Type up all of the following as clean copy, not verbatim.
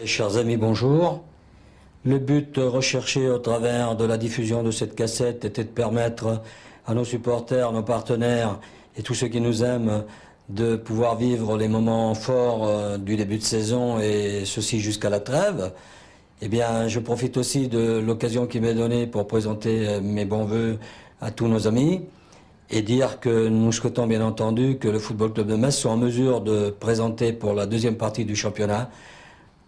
Chers amis, bonjour. Le but recherché au travers de la diffusion de cette cassette était de permettre à nos supporters, nos partenaires et tous ceux qui nous aiment de pouvoir vivre les moments forts du début de saison et ceci jusqu'à la trêve. Eh bien, je profite aussi de l'occasion qui m'est donnée pour présenter mes bons voeux à tous nos amis et dire que nous souhaitons bien entendu que le Football Club de Metz soit en mesure de présenter pour la deuxième partie du championnat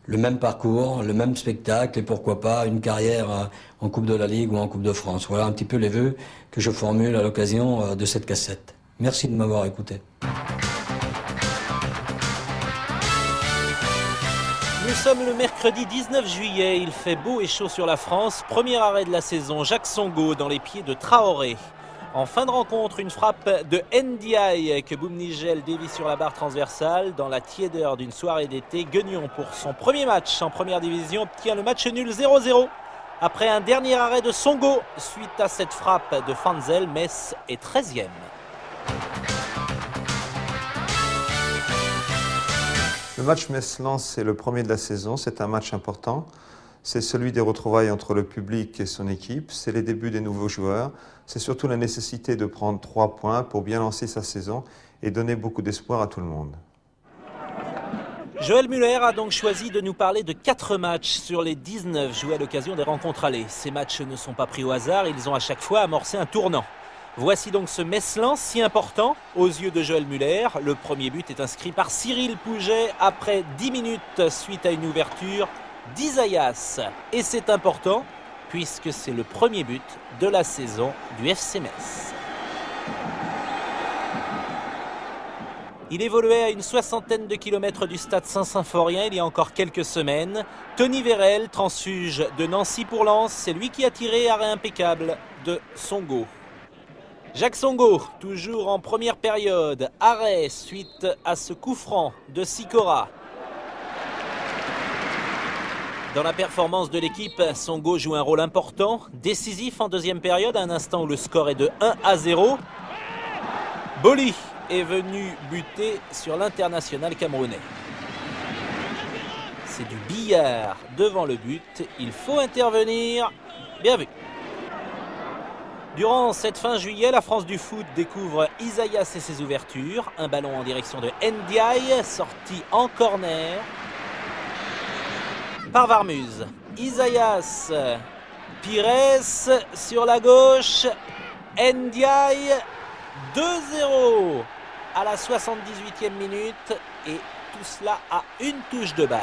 le même parcours, le même spectacle et pourquoi pas une carrière en Coupe de la Ligue ou en Coupe de France. Voilà un petit peu les vœux que je formule à l'occasion de cette cassette. Merci de m'avoir écouté. Nous sommes le mercredi 19 juillet, il fait beau et chaud sur la France. Premier arrêt de la saison, Jacques Songo dans les pieds de Traoré. En fin de rencontre, une frappe de Ndiaye que Boumnigel dévie sur la barre transversale. Dans la tiédeur d'une soirée d'été, Guignon, pour son premier match en première division, obtient le match nul 0-0. Après un dernier arrêt de Songo, suite à cette frappe de Fanzel, Metz est 13e. Le match Metz-Lens, c'est le premier de la saison, c'est un match important. C'est celui des retrouvailles entre le public et son équipe, c'est les débuts des nouveaux joueurs, c'est surtout la nécessité de prendre 3 points pour bien lancer sa saison et donner beaucoup d'espoir à tout le monde. Joël Muller a donc choisi de nous parler de 4 matchs sur les 19 joués à l'occasion des rencontres allées. Ces matchs ne sont pas pris au hasard, ils ont à chaque fois amorcé un tournant. Voici donc ce Metz-Lens si important aux yeux de Joël Muller. Le premier but est inscrit par Cyril Pouget après 10 minutes suite à une ouverture d'Isaias. Et c'est important puisque c'est le premier but de la saison du FC Metz. Il évoluait à une 60aine de kilomètres du stade Saint-Symphorien il y a encore quelques semaines. Tony Vérel, transfuge de Nancy pour Lens, c'est lui qui a tiré arrêt impeccable de Songo. Jacques Songo, toujours en première période, arrêt suite à ce coup franc de Sikora. Dans la performance de l'équipe, Songo joue un rôle important, décisif en deuxième période, à un instant où le score est de 1-0. Boli est venu buter sur l'international camerounais. C'est du billard devant le but, il faut intervenir, bien vu. Durant cette fin juillet, la France du foot découvre Isaias et ses ouvertures. Un ballon en direction de Ndiaye, sorti en corner par Varmuz. Isaias, Pires sur la gauche, Ndiaye, 2-0 à la 78e minute et tout cela à une touche de balle.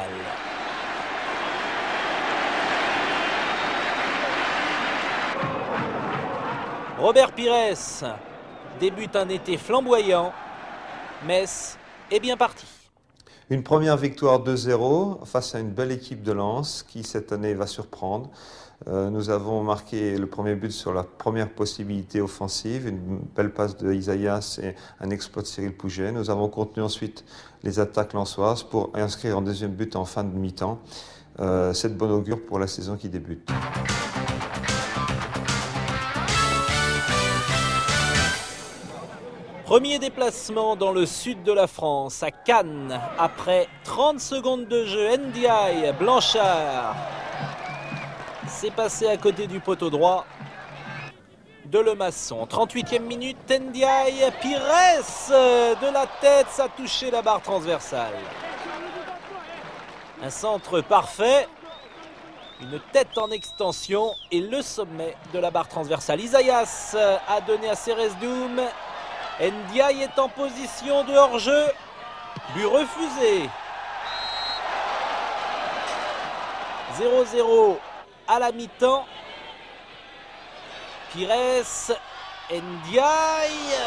Robert Pires débute un été flamboyant. Metz est bien parti. Une première victoire 2-0 face à une belle équipe de Lens qui cette année va surprendre. Nous avons marqué le premier but sur la première possibilité offensive, une belle passe de Isaias et un exploit de Cyril Pouget. Nous avons contenu ensuite les attaques lensoises pour inscrire un deuxième but en fin de mi-temps. C'est de bon augure pour la saison qui débute. Premier déplacement dans le sud de la France, à Cannes, après 30 secondes de jeu. Ndiaye, Blanchard. C'est passé à côté du poteau droit de Lemasson. 38e minute, Ndiaye, Pires de la tête, ça a touché la barre transversale. Un centre parfait, une tête en extension et le sommet de la barre transversale. Isaias a donné à Ceresdoum. Ndiaye est en position de hors-jeu. But refusé. 0-0 à la mi-temps. Pires, Ndiaye.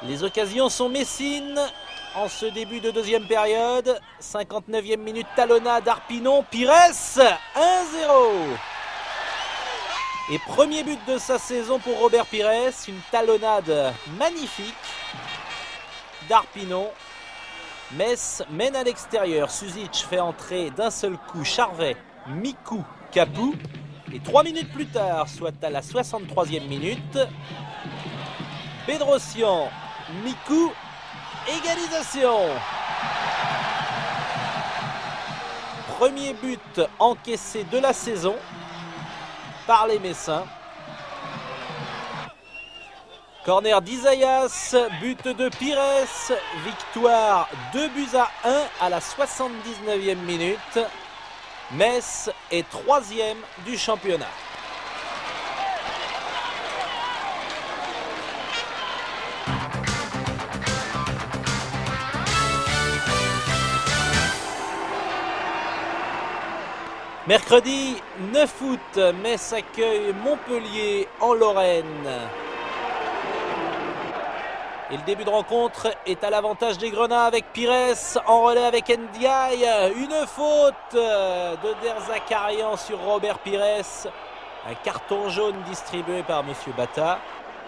Les occasions sont messines en ce début de deuxième période. 59e minute, talonnade d'Arpinon. Pires, 1-0. Et premier but de sa saison pour Robert Pires, une talonnade magnifique d'Arpinon. Metz mène à l'extérieur. Suzic fait entrer d'un seul coup Charvet, Mikou, Capou. Et 3 minutes plus tard, soit à la 63e minute, Bedrosian, Mikou, égalisation. Premier but encaissé de la saison par les Messins. Corner d'Isaias, but de Pires, victoire 2-1 à la 79e minute. Metz est 3e du championnat. Mercredi 9 août, Metz accueille Montpellier en Lorraine. Et le début de rencontre est à l'avantage des Grenats avec Pires en relais avec Ndiaye. Une faute de Derzakarian sur Robert Pires. Un carton jaune distribué par M. Bata.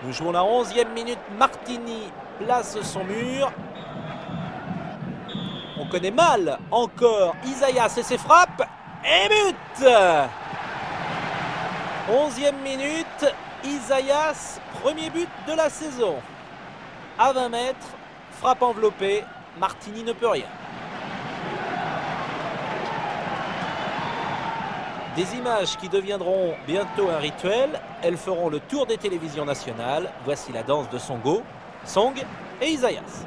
Nous jouons la 11e minute. Martini place son mur. On connaît mal encore Isaias et ses frappes. Et but 11e minute. Isaias, premier but de la saison. À 20 mètres, frappe enveloppée, Martini ne peut rien. Des images qui deviendront bientôt un rituel, elles feront le tour des télévisions nationales. Voici la danse de Songo, Song et Isaias.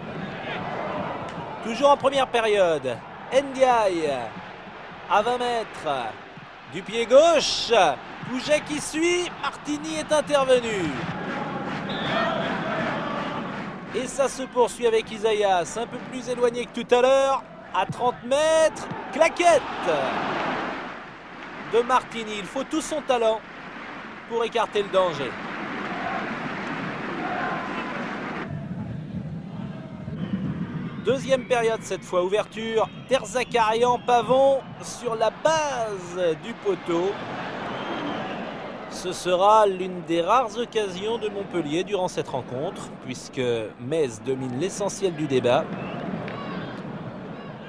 Toujours en première période, Ndiaye à 20 mètres, du pied gauche, Pouget qui suit, Martini est intervenu. Et ça se poursuit avec Isaias, un peu plus éloigné que tout à l'heure, à 30 mètres, claquette de Martini. Il faut tout son talent pour écarter le danger. Deuxième période cette fois, ouverture Derzakarian, Pavon sur la base du poteau. Ce sera l'une des rares occasions de Montpellier durant cette rencontre, puisque Metz domine l'essentiel du débat.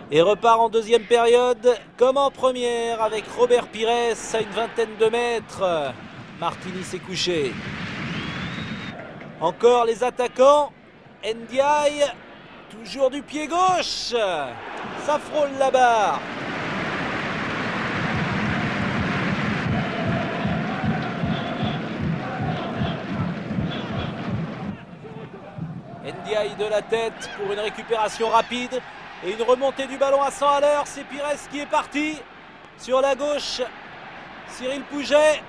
Et repart en deuxième période, comme en première, avec Robert Pires à une vingtaine de mètres. Martini s'est couché. Encore les attaquants. Ndiaye, toujours du pied gauche. Ça frôle la barre. Ndiaye de la tête pour une récupération rapide et une remontée du ballon à 100 à l'heure. C'est Pires qui est parti. Sur la gauche, Cyril Pouget.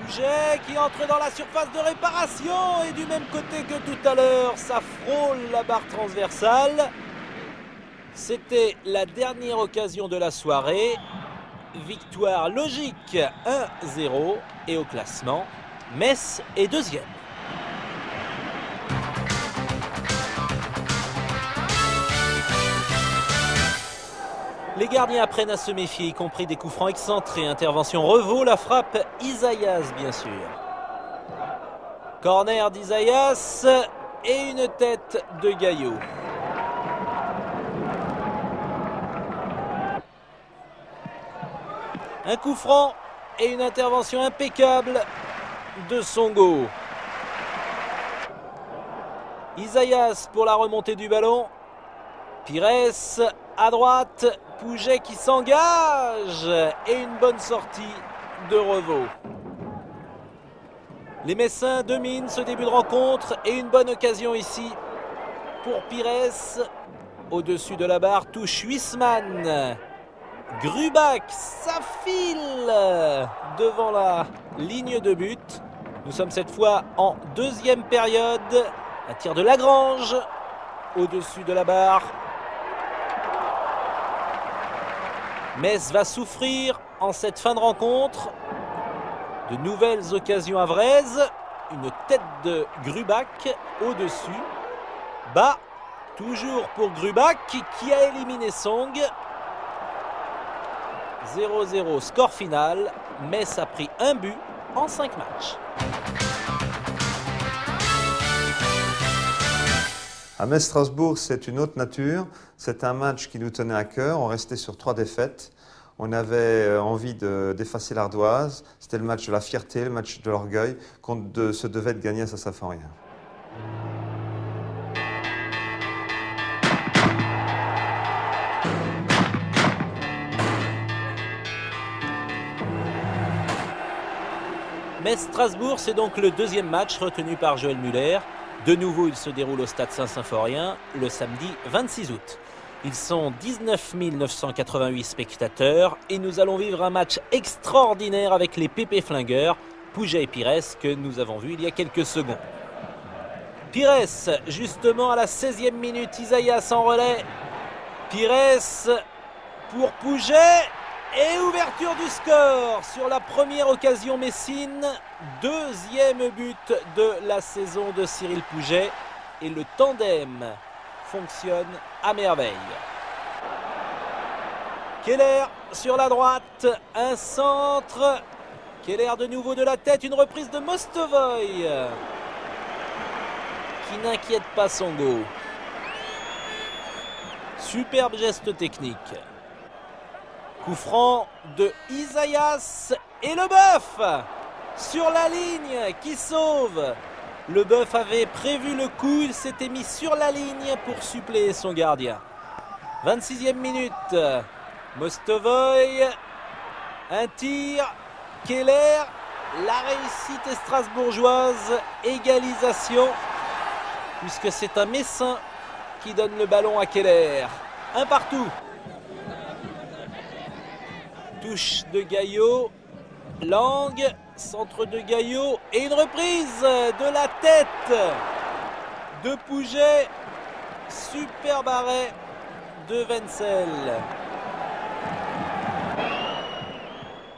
Pouget qui entre dans la surface de réparation et du même côté que tout à l'heure, ça frôle la barre transversale. C'était la dernière occasion de la soirée. Victoire logique 1-0 et au classement, Metz est deuxième. Les gardiens apprennent à se méfier, y compris des coups francs excentrés. Intervention Revaux, la frappe Isaias, bien sûr. Corner d'Isaias et une tête de Gaillot. Un coup franc et une intervention impeccable de Songo. Isaias pour la remontée du ballon. Pires à droite. Pouget qui s'engage et une bonne sortie de Revaux. Les Messins dominent ce début de rencontre et une bonne occasion ici pour Pires. Au-dessus de la barre, touche Huisman. Grubach, ça file devant la ligne de but. Nous sommes cette fois en deuxième période. Un tir de Lagrange au-dessus de la barre. Metz va souffrir en cette fin de rencontre. De nouvelles occasions à Vraise. Une tête de Grubach au-dessus. Bas, toujours pour Grubach qui a éliminé Song. 0-0 score final. Metz a pris un but en 5 matchs. À Metz-Strasbourg, c'est une autre nature. C'est un match qui nous tenait à cœur. On restait sur 3 défaites. On avait envie d'effacer l'ardoise. C'était le match de la fierté, le match de l'orgueil, qu'on se devait de gagner à Saint-Symphorien. Metz-Strasbourg, c'est donc le deuxième match retenu par Joël Muller. De nouveau, il se déroule au stade Saint-Symphorien le samedi 26 août. Ils sont 19 988 spectateurs et nous allons vivre un match extraordinaire avec les Pépé Flingueurs, Pouget et Pires, que nous avons vus il y a quelques secondes. Pires, justement à la 16e minute, Isaïas en relais. Pires pour Pouget. Et ouverture du score sur la première occasion messine. Deuxième but de la saison de Cyril Pouget. Et le tandem fonctionne à merveille. Keller sur la droite. Un centre. Keller de nouveau de la tête. Une reprise de Mostovoy qui n'inquiète pas Songo. Superbe geste technique. Coup franc de Isaïas et Leboeuf sur la ligne qui sauve. Leboeuf avait prévu le coup, il s'était mis sur la ligne pour suppléer son gardien. 26e minute, Mostovoy, un tir, Keller, la réussite est strasbourgeoise, égalisation, puisque c'est un Messin qui donne le ballon à Keller. Un partout. Touche de Gaillot, Lang, centre de Gaillot et une reprise de la tête de Pouget. Superbe arrêt de Wenzel.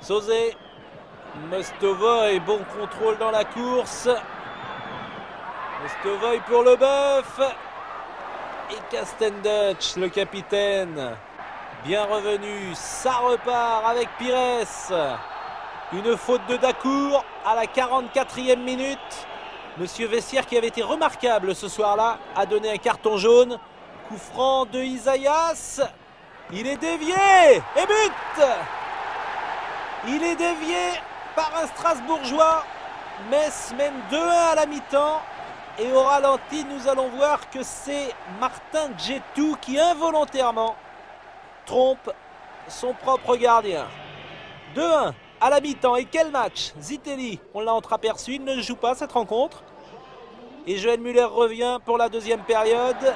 Sauzé, Mostovoy, bon contrôle dans la course. Mostovoy pour Leboeuf. Et Castendutch, le capitaine. Bien revenu, ça repart avec Pires. Une faute de Dacour à la 44e minute. Monsieur Vessière, qui avait été remarquable ce soir-là, a donné un carton jaune. Coup franc de Isaïas. Il est dévié et but. Il est dévié par un Strasbourgeois. Metz mène 2-1 à la mi-temps. Et au ralenti, nous allons voir que c'est Martin Djetou qui involontairement trompe son propre gardien. 2-1 à la mi-temps. Et quel match! Zitelli, on l'a entreaperçu, il ne joue pas cette rencontre. Et Joël Muller revient pour la deuxième période.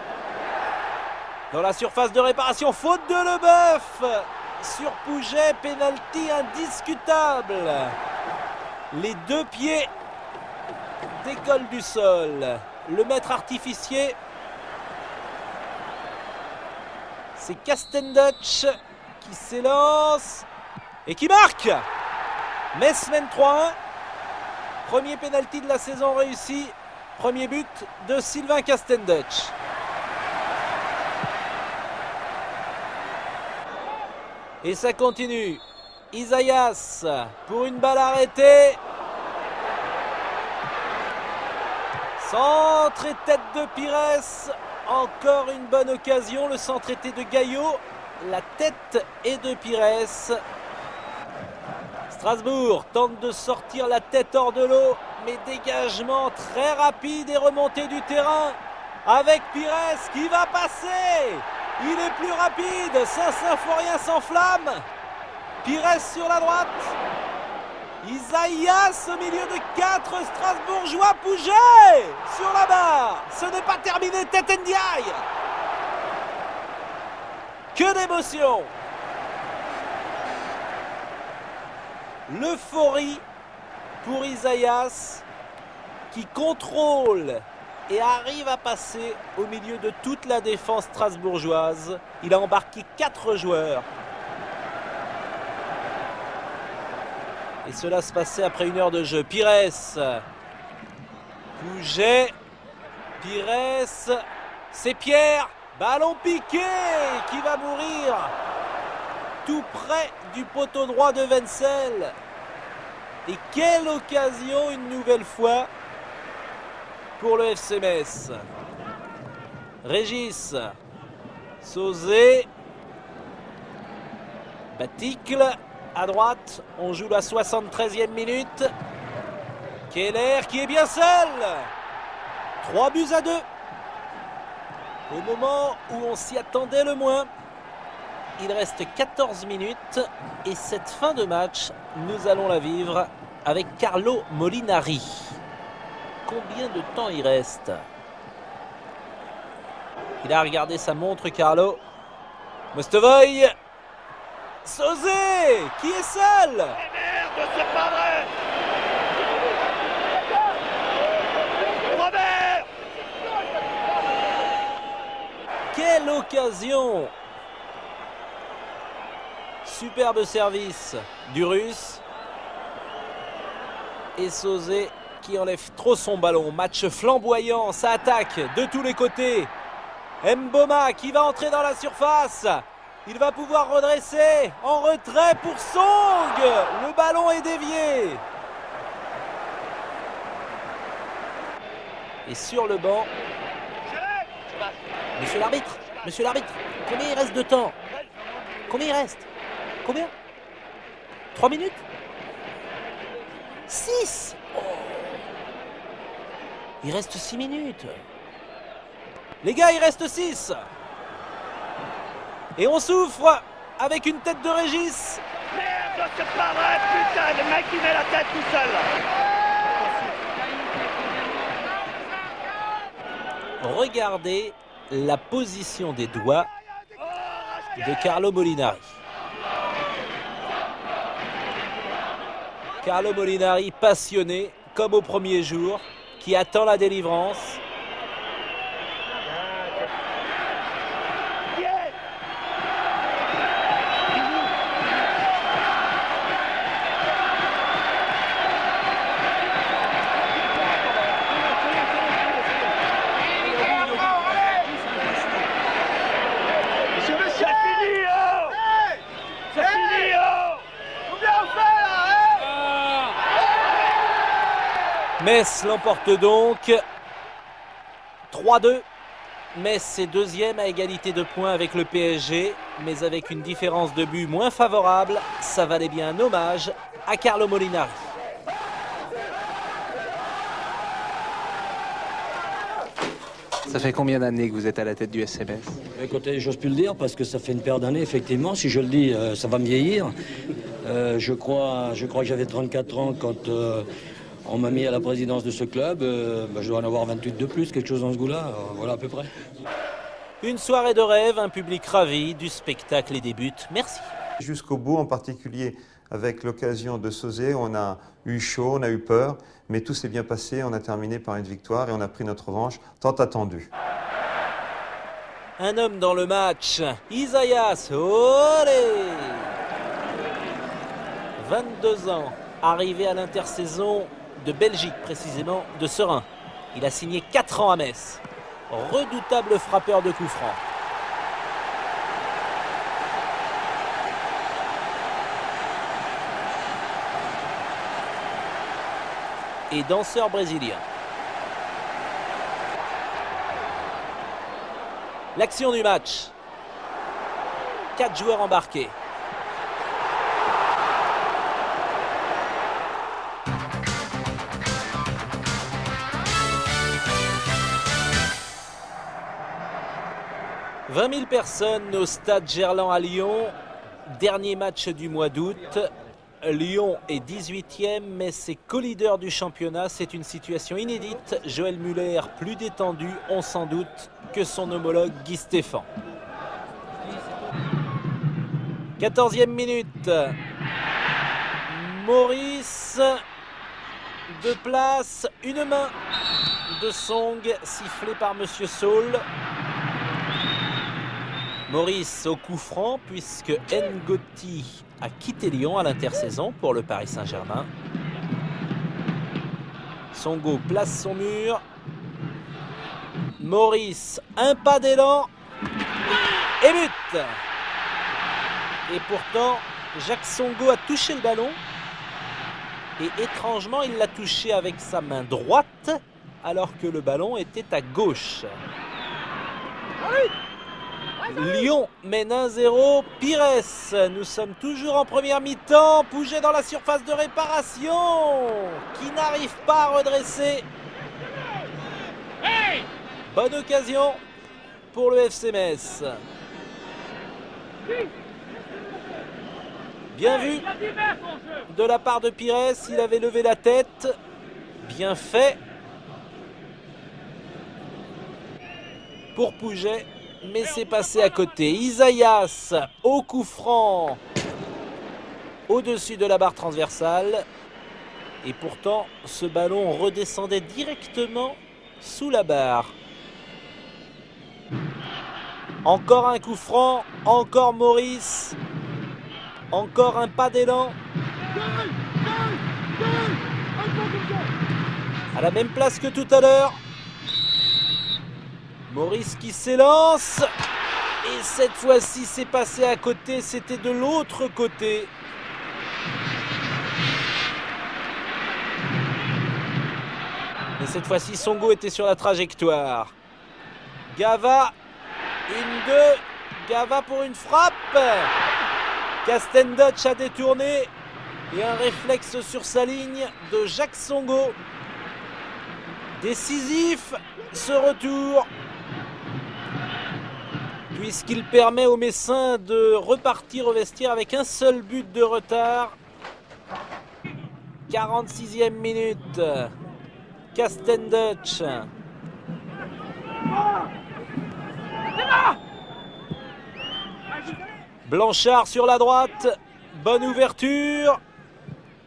Dans la surface de réparation, faute de Leboeuf sur Pouget, pénalty indiscutable. Les deux pieds décollent du sol. Le maître artificier, c'est Castendutch qui s'élance et qui marque. Metz mène 3-1. Premier pénalty de la saison réussi. Premier but de Sylvain Castendutch. Et ça continue. Isaïas pour une balle arrêtée. Centre et tête de Pires. Encore une bonne occasion. Le centre était de Gaillot. La tête est de Pires. Strasbourg tente de sortir la tête hors de l'eau. Mais dégagement très rapide et remontée du terrain. Avec Pires qui va passer. Il est plus rapide. Saint-Symphorien s'enflamme. Pires sur la droite. Isaïas au milieu de 4 Strasbourgeois. Pouget sur la barre. Ce n'est pas terminé. Tête Ndiaye. Que d'émotion. L'euphorie pour Isaïas qui contrôle et arrive à passer au milieu de toute la défense strasbourgeoise. Il a embarqué 4 joueurs. Et cela se passait après 1 heure de jeu. Pires. Pouget. Pires. C'est Pierre. Ballon piqué qui va mourir tout près du poteau droit de Wenzel. Et quelle occasion une nouvelle fois pour le FC Metz. Régis. Sauzé. Baticle. À droite, on joue la 73e minute. Keller qui est bien seul. 3-2. Au moment où on s'y attendait le moins. Il reste 14 minutes. Et cette fin de match, nous allons la vivre avec Carlo Molinari. Combien de temps il reste? Il a regardé sa montre, Carlo. Mostovoy. Sauzet, qui est seul. Merde, c'est pas vrai. Robert. Quelle occasion. Superbe service du Russe. Et Sauzet qui enlève trop son ballon. Match flamboyant, ça attaque de tous les côtés. Mboma qui va entrer dans la surface. Il va pouvoir redresser. En retrait pour Song. Le ballon est dévié. Et sur le banc, monsieur l'arbitre, combien il reste de temps? Combien il reste? Combien? 3 minutes? 6. Oh. Il reste 6 minutes. Les gars, il reste 6. Et on souffre avec une tête de Régis. Merde, c'est pas vrai, putain, le mec il met la tête tout seul. Regardez la position des doigts de Carlo Molinari. Carlo Molinari, passionné, comme au premier jour, qui attend la délivrance. Metz l'emporte donc 3-2. Metz est deuxième à égalité de points avec le PSG, mais avec une différence de but moins favorable. Ça valait bien un hommage à Carlo Molinari. Ça fait combien d'années que vous êtes à la tête du FC Metz? Écoutez, j'ose plus le dire parce que ça fait une paire d'années, effectivement. Si je le dis, ça va me vieillir. Je crois que j'avais 34 ans quand on m'a mis à la présidence de ce club. Je dois en avoir 28 de plus, quelque chose dans ce goût-là. Voilà à peu près. Une soirée de rêve, un public ravi, du spectacle et des buts. Merci. Jusqu'au bout, en particulier avec l'occasion de Sauzet, on a eu chaud, on a eu peur, mais tout s'est bien passé. On a terminé par une victoire et on a pris notre revanche tant attendue. Un homme dans le match, Isaias, olé 22 ans, arrivé à l'intersaison de Belgique, précisément de Serein. Il a signé 4 ans à Metz. Redoutable frappeur de coups francs. Et danseur brésilien. L'action du match. 4 joueurs embarqués. « 20 000 personnes au stade Gerland à Lyon. Dernier match du mois d'août. Lyon est 18e, mais c'est co-leader du championnat. C'est une situation inédite. Joël Muller, plus détendu, on s'en doute, que son homologue Guy Stéphane. 14e minute. Maurice, de place, une main de Song, sifflé par Monsieur Saul. Maurice au coup franc, puisque Ngoti a quitté Lyon à l'intersaison pour le Paris Saint-Germain. Songo place son mur. Maurice, un pas d'élan. Et but. Et pourtant, Jacques Songo a touché le ballon. Et étrangement, il l'a touché avec sa main droite, alors que le ballon était à gauche. Lyon mène 1-0, Pires. Nous sommes toujours en première mi-temps. Pouget dans la surface de réparation, qui n'arrive pas à redresser. Bonne occasion pour le FC Metz. Bien vu de la part de Pires, il avait levé la tête. Bien fait pour Pouget, mais c'est passé à côté. Isaias au coup franc au-dessus de la barre transversale. Et pourtant, ce ballon redescendait directement sous la barre. Encore un coup franc, encore Maurice. Encore un pas d'élan. À la même place que tout à l'heure. Maurice qui s'élance. Et cette fois-ci, c'est passé à côté. C'était de l'autre côté. Et cette fois-ci, Songo était sur la trajectoire. Gava, une, deux. Gava pour une frappe. Castendutch a détourné. Et un réflexe sur sa ligne de Jacques Songo. Décisif, ce retour. Puisqu'il permet aux Messins de repartir au vestiaire avec un seul but de retard. 46e minute. Castendutch. Blanchard sur la droite. Bonne ouverture.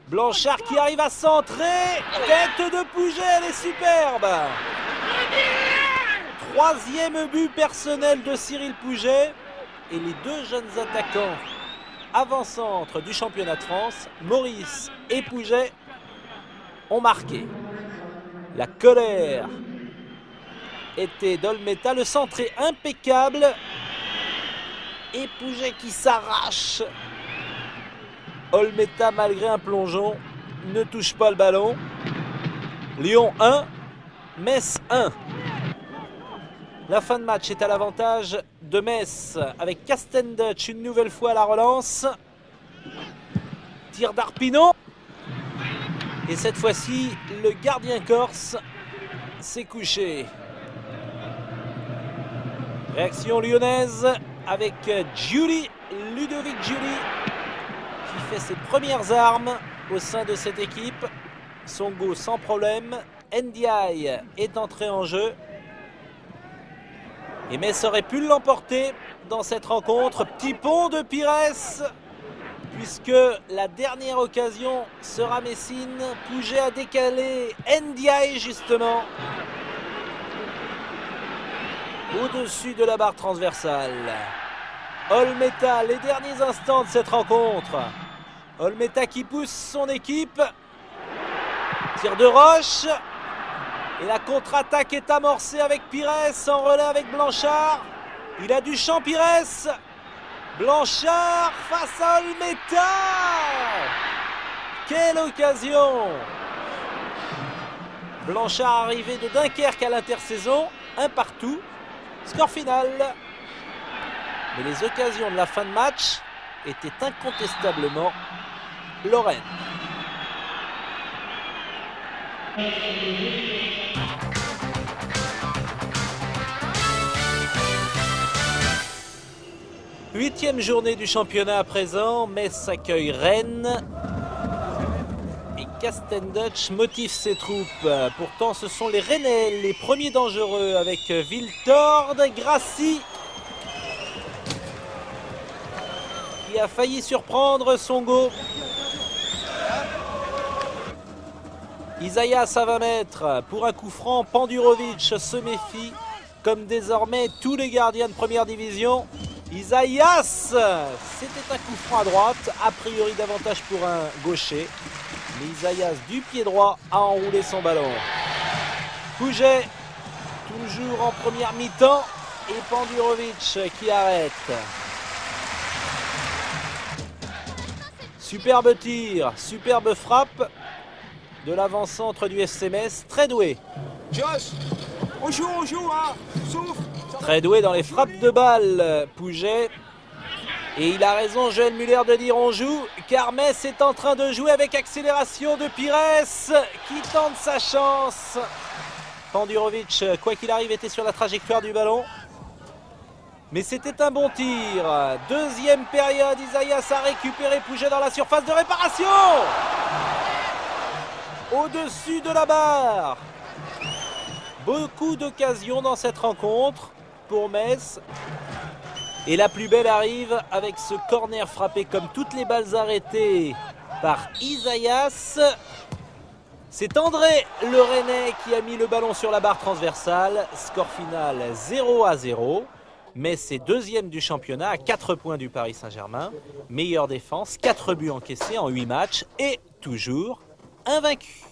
Blanchard qui arrive à centrer. Tête de Pouget, elle est superbe. Troisième but personnel de Cyril Pouget. Et les deux jeunes attaquants avant-centre du championnat de France, Maurice et Pouget, ont marqué. La colère était d'Olmeta, le centre est impeccable. Et Pouget qui s'arrache. Olmeta, malgré un plongeon, ne touche pas le ballon. Lyon 1, Metz 1. La fin de match est à l'avantage de Metz avec Castendutch une nouvelle fois à la relance. Tir d'Arpinon. Et cette fois-ci, le gardien corse s'est couché. Réaction lyonnaise avec Ludovic Giuli qui fait ses premières armes au sein de cette équipe. Songo sans problème. Ndiaye est entré en jeu. Et Metz aurait pu l'emporter dans cette rencontre. Petit pont de Pires, puisque la dernière occasion sera Messine. Pouget a décalé Ndiaye justement au-dessus de la barre transversale. Olmeta, les derniers instants de cette rencontre. Olmeta qui pousse son équipe. Tir de Roche. Et la contre-attaque est amorcée avec Pires en relais avec Blanchard. Il a du champ Pires. Blanchard face à Olmeta. Quelle occasion! Blanchard arrivé de Dunkerque à l'intersaison. Un partout. Score final. Mais les occasions de la fin de match étaient incontestablement lorraines. Huitième journée du championnat à présent. Metz accueille Rennes. Et Castendutch motive ses troupes. Pourtant, ce sont les Rennais les premiers dangereux avec Viltord, Grassi qui a failli surprendre Songo. Isaias à 20 mètres pour un coup franc. Pandurovic se méfie, comme désormais tous les gardiens de première division. Isaias, c'était un coup franc à droite, a priori davantage pour un gaucher. Mais Isaias du pied droit a enroulé son ballon. Pouget, toujours en première mi-temps, et Pandurovic qui arrête. Superbe tir, superbe frappe de l'avant-centre du FC Metz, très doué. Josh, on joue, hein. Souffle. Très doué dans les frappes de balle, Pouget. Et il a raison, Joël Muller, de dire on joue, car Metz est en train de jouer avec accélération de Pires, qui tente sa chance. Pandurovic, quoi qu'il arrive, était sur la trajectoire du ballon. Mais c'était un bon tir. Deuxième période, Isaias a récupéré Pouget dans la surface de réparation. Au-dessus de la barre. Beaucoup d'occasions dans cette rencontre pour Metz. Et la plus belle arrive avec ce corner frappé comme toutes les balles arrêtées par Isaias. C'est André Le Rennais qui a mis le ballon sur la barre transversale. Score final 0-0. Metz est deuxième du championnat à 4 points du Paris Saint-Germain. Meilleure défense, 4 buts encaissés en 8 matchs et toujours invaincu.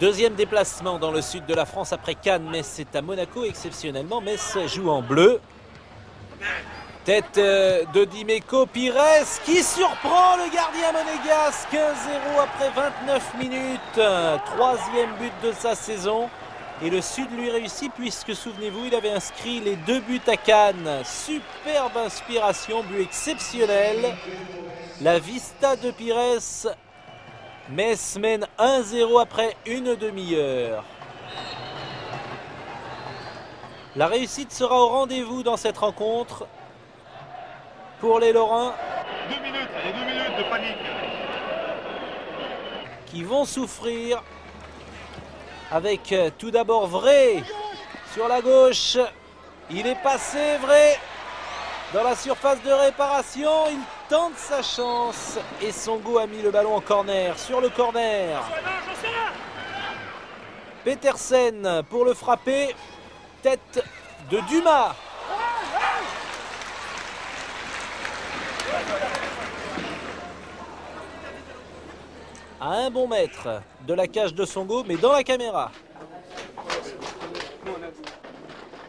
Deuxième déplacement dans le sud de la France après Cannes. Metz est à Monaco exceptionnellement. Metz joue en bleu. Tête de Dimeco Pires qui surprend le gardien monégasque. 1-0 après 29 minutes. Troisième but de sa saison. Et le Sud lui réussit puisque, souvenez-vous, il avait inscrit les 2 buts à Cannes. Superbe inspiration, but exceptionnel. La vista de Pires. Metz mène 1-0 après une demi-heure. La réussite sera au rendez-vous dans cette rencontre. Pour les Lorrains, 2 minutes, il y a 2 minutes de panique. Qui vont souffrir avec tout d'abord Vrai sur la gauche. Il est passé Vrai dans la surface de réparation. Il tente sa chance et Songo a mis le ballon en corner. Sur le corner, Petersen pour le frapper. Tête de Dumas. À un bon mètre de la cage de Songo, mais dans la caméra.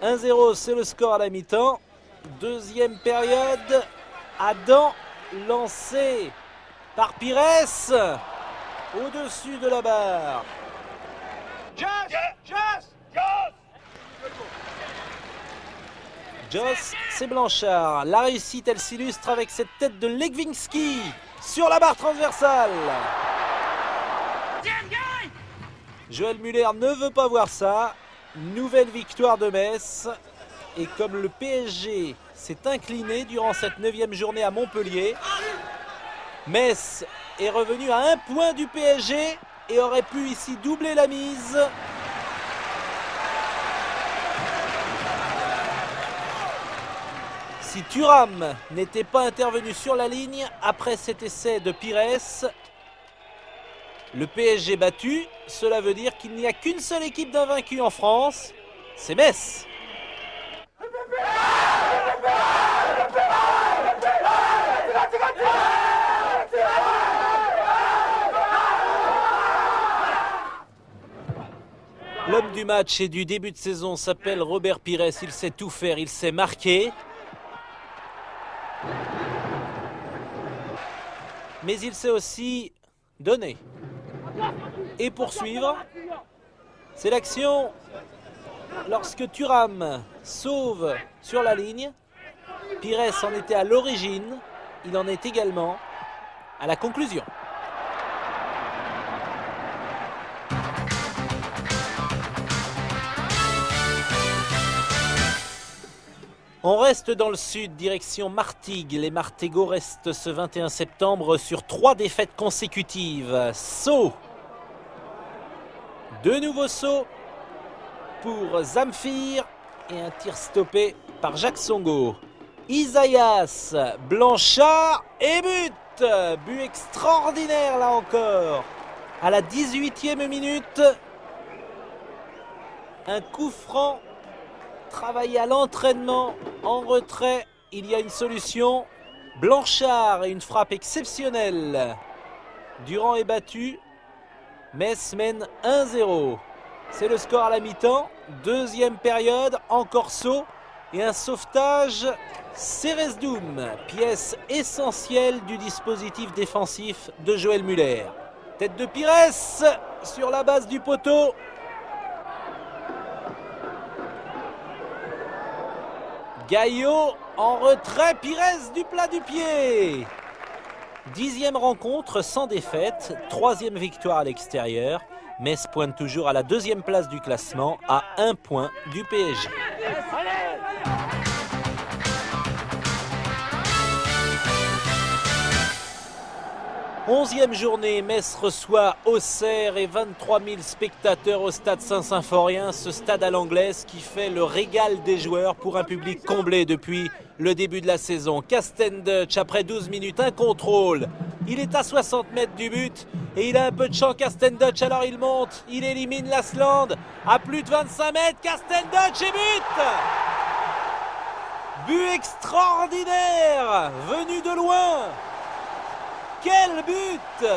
1-0, c'est le score à la mi-temps. Deuxième période. Adam lancé par Pires. Au-dessus de la barre. Joss, c'est Blanchard. La réussite, elle s'illustre avec cette tête de Legwinski sur la barre transversale. Joël Muller ne veut pas voir ça. Nouvelle victoire de Metz. Et comme le PSG s'est incliné durant cette 9e journée à Montpellier, Metz est revenu à 1 point du PSG et aurait pu ici doubler la mise. Si Thuram n'était pas intervenu sur la ligne après cet essai de Pires, le PSG battu, cela veut dire qu'il n'y a qu'une seule équipe d'invaincus en France, c'est Metz. L'homme du match et du début de saison s'appelle Robert Pires, il sait tout faire, il sait marquer. Mais il sait aussi donner et poursuivre. C'est l'action lorsque Thuram sauve sur la ligne. Pires en était à l'origine, il en est également à la conclusion. On reste dans le sud, direction Martigues. Les Martégots restent ce 21 septembre sur 3 défaites consécutives. Saut. De nouveaux sauts pour Zamfir et un tir stoppé par Jacques Songo. Isaias, Blanchard et but. But extraordinaire là encore. À la 18e minute, un coup franc. Travailler à l'entraînement, en retrait, il y a une solution. Blanchard et une frappe exceptionnelle. Durand est battu. Metz mène 1-0. C'est le score à la mi-temps. Deuxième période, encore saut. Et un sauvetage, Ceresdoum, pièce essentielle du dispositif défensif de Joël Muller. Tête de Pires sur la base du poteau. Gaillot en retrait, Pires du plat du pied. 10e rencontre sans défaite, 3e victoire à l'extérieur. Metz pointe toujours à la 2e place du classement, à 1 point du PSG. Onzième journée, Metz reçoit Auxerre et 23 000 spectateurs au stade Saint-Symphorien, ce stade à l'anglaise qui fait le régal des joueurs pour un public comblé depuis le début de la saison. Castenduch, après 12 minutes, un contrôle. Il est à 60 mètres du but et il a un peu de champ, Castenduch, alors il monte, il élimine Lasland à plus de 25 mètres, Castenduch et but! But extraordinaire, venu de loin. Quel but!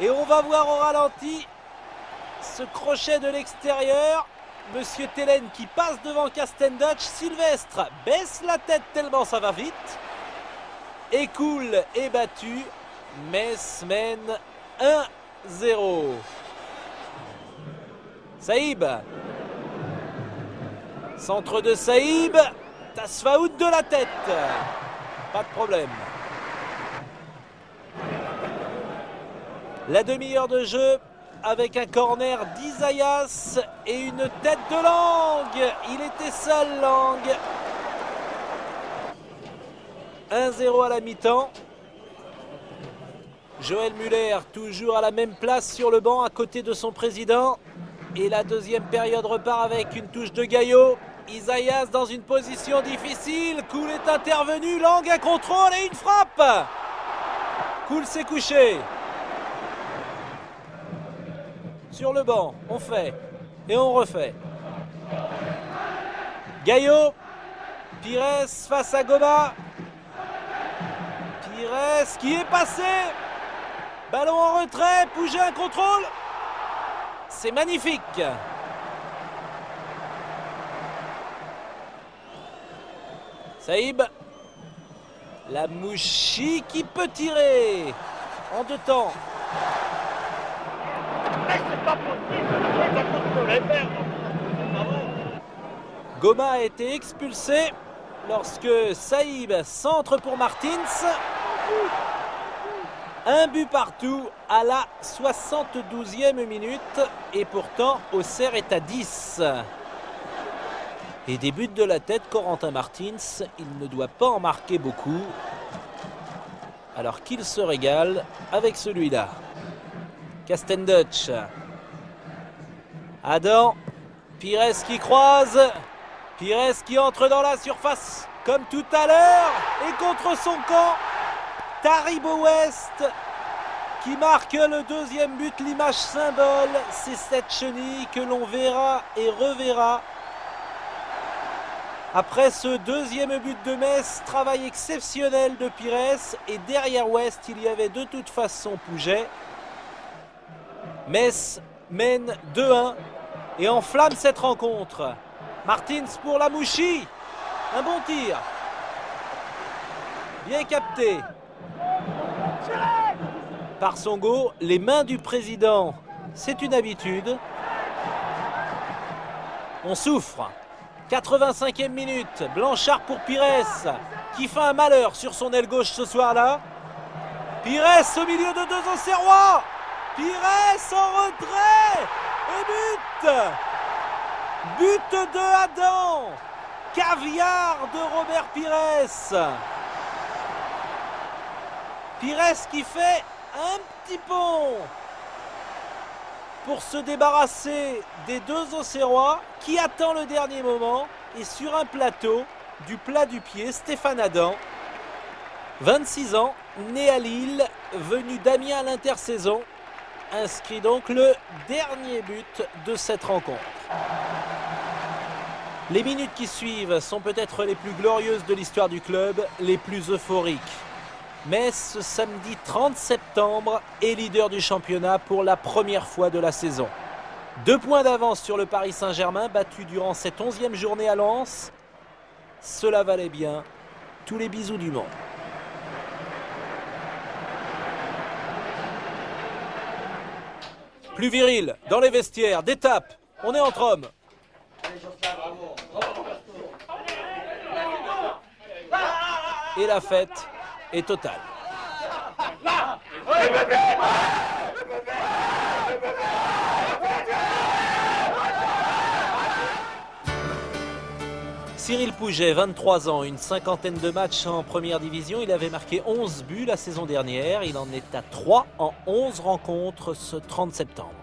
Et on va voir au ralenti ce crochet de l'extérieur. Monsieur Tellen qui passe devant Castenduch. Sylvestre baisse la tête tellement ça va vite. Écoule est battu. Metz mène 1-0. Saïb. Centre de Saïb. Tasfaout de la tête. Pas de problème. La demi-heure de jeu avec un corner d'Isaias et une tête de Lang. Il était seul, Lang. 1-0 à la mi-temps. Joël Muller toujours à la même place sur le banc à côté de son président. Et la deuxième période repart avec une touche de Gaillot. Isaias dans une position difficile. Koul est intervenu. Lang un contrôle et une frappe. Koul s'est couché. Sur le banc, on fait et on refait. Gaillot. Pires face à Goma. Pires qui est passé. Ballon en retrait. Pouget un contrôle. C'est magnifique. Saïb, la Mouchi qui peut tirer en 2 temps. Goma a été expulsé lorsque Saïb centre pour Martins. Un but partout à la 72e minute et pourtant Auxerre est à 10. Et des buts de la tête, Corentin Martins, il ne doit pas en marquer beaucoup. Alors qu'il se régale avec celui-là. Castenduch. Adam. Pires qui croise. Pires qui entre dans la surface comme tout à l'heure. Et contre son camp, Taribo West qui marque le 2e but. L'image symbole, c'est cette chenille que l'on verra et reverra. Après ce 2e but de Metz, travail exceptionnel de Pires et derrière West, il y avait de toute façon Pouget. Metz mène 2-1 et enflamme cette rencontre. Martins pour la Mouchi. Un bon tir. Bien capté. Par Songo, les mains du président, c'est une habitude. On souffre. 85e minute, Blanchard pour Pires, qui fait un malheur sur son aile gauche ce soir-là. Pires au milieu de 2 Auxerrois. Pires en retrait. Et but. But de Adam. Caviar de Robert Pires. Pires qui fait un petit pont pour se débarrasser des 2 Auxerrois, qui attend le dernier moment. Et sur un plateau, du plat du pied, Stéphane Adam, 26 ans, né à Lille, venu d'Amiens à l'intersaison, inscrit donc le dernier but de cette rencontre. Les minutes qui suivent sont peut-être les plus glorieuses de l'histoire du club, les plus euphoriques. Metz, ce samedi 30 septembre, est leader du championnat pour la première fois de la saison. 2 points d'avance sur le Paris Saint-Germain, battu durant cette 11e journée à Lens. Cela valait bien tous les bisous du monde. Plus viril, dans les vestiaires, des tapes, on est entre hommes. Et la fête est totale. Cyril Pouget, 23 ans, une cinquantaine de matchs en première division. Il avait marqué 11 buts la saison dernière. Il en est à 3 en 11 rencontres ce 30 septembre.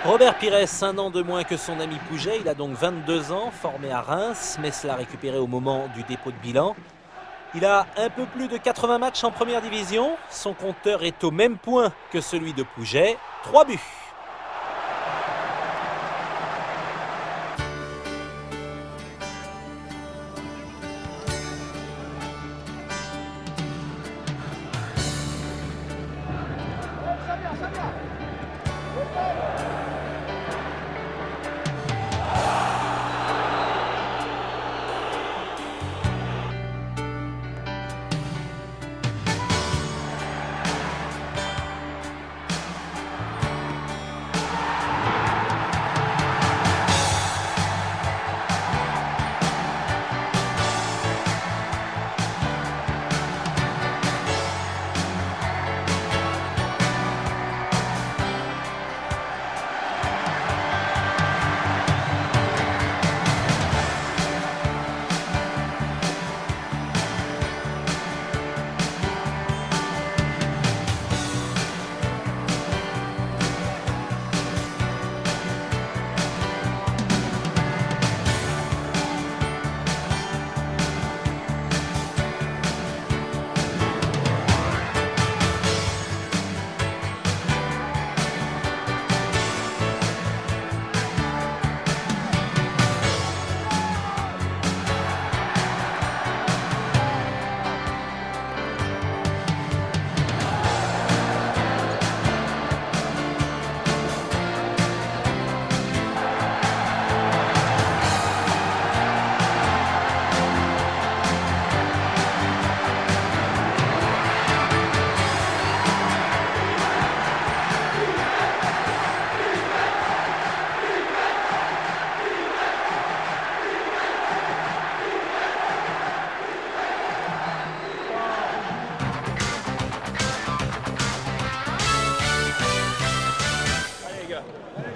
Robert Pires, un an de moins que son ami Pouget, il a donc 22 ans, formé à Reims, mais cela récupéré au moment du dépôt de bilan. Il a un peu plus de 80 matchs en première division, son compteur est au même point que celui de Pouget, 3 buts.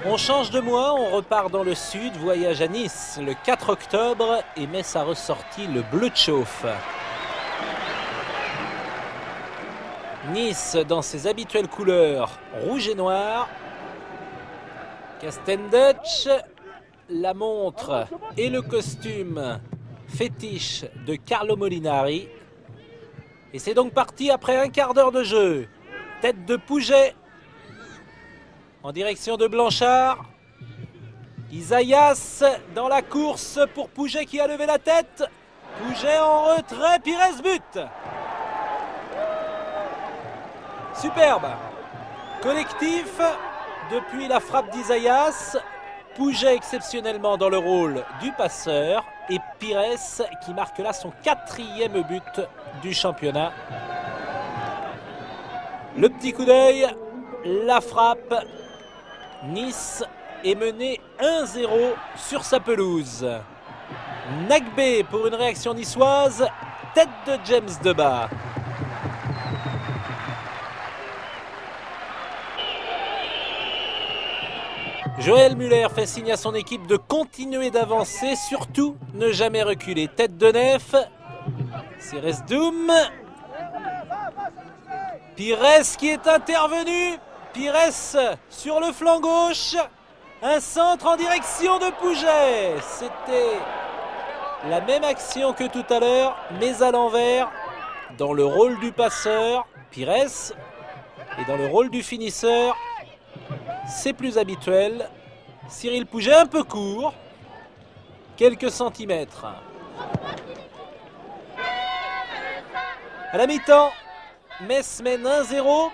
On change de mois, on repart dans le sud, voyage à Nice le 4 octobre et met sa ressortie le bleu de chauffe. Nice dans ses habituelles couleurs rouge et noir. Castenduch, la montre et le costume fétiche de Carlo Molinari. Et c'est donc parti après un quart d'heure de jeu. Tête de Pouget en direction de Blanchard. Isaias dans la course pour Pouget qui a levé la tête. Pouget en retrait, Pires but. Superbe. Collectif depuis la frappe d'Isaias. Pouget exceptionnellement dans le rôle du passeur. Et Pires qui marque là son 4e but du championnat. Le petit coup d'œil, la frappe. Nice est mené 1-0 sur sa pelouse. Nagbé pour une réaction niçoise. Tête de James Debat. Joël Muller fait signe à son équipe de continuer d'avancer, surtout ne jamais reculer. Tête de nef, Cérès Doum, Pires qui est intervenu. Pires sur le flanc gauche. Un centre en direction de Pouget. C'était la même action que tout à l'heure, mais à l'envers, dans le rôle du passeur, Pires, et dans le rôle du finisseur, c'est plus habituel. Cyril Pouget un peu court, quelques centimètres. À la mi-temps, Metz mène 1-0.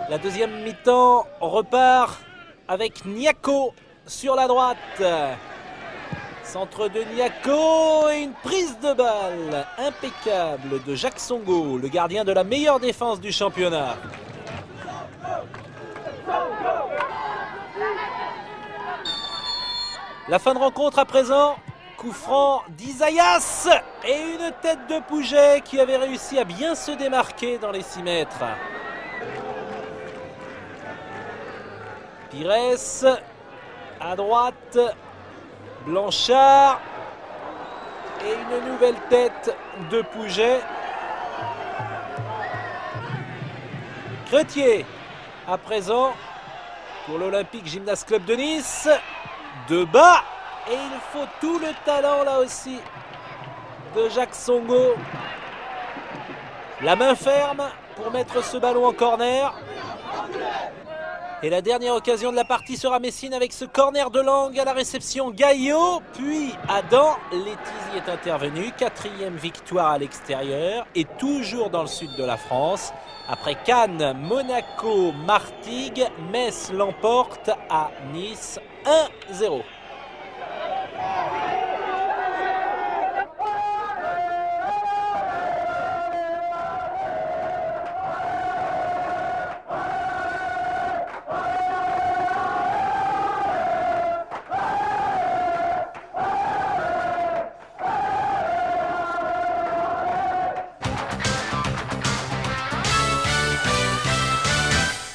La deuxième mi-temps repart avec Niako sur la droite. Centre de Niako et une prise de balle impeccable de Jacques Songo, le gardien de la meilleure défense du championnat. La fin de rencontre à présent. Coup franc d'Isaias et une tête de Pouget qui avait réussi à bien se démarquer dans les 6 mètres. Pires à droite, Blanchard et une nouvelle tête de Pouget. Cretier à présent pour l'Olympique Gymnase Club de Nice. De bas. Et il faut tout le talent là aussi de Jacques Songo. La main ferme pour mettre ce ballon en corner. Et la dernière occasion de la partie sera Messine avec ce corner de Lang à la réception. Gaillot, puis Adam. Letizy est intervenu. 4e victoire à l'extérieur et toujours dans le sud de la France. Après Cannes, Monaco, Martigues, Metz l'emporte à Nice 1-0.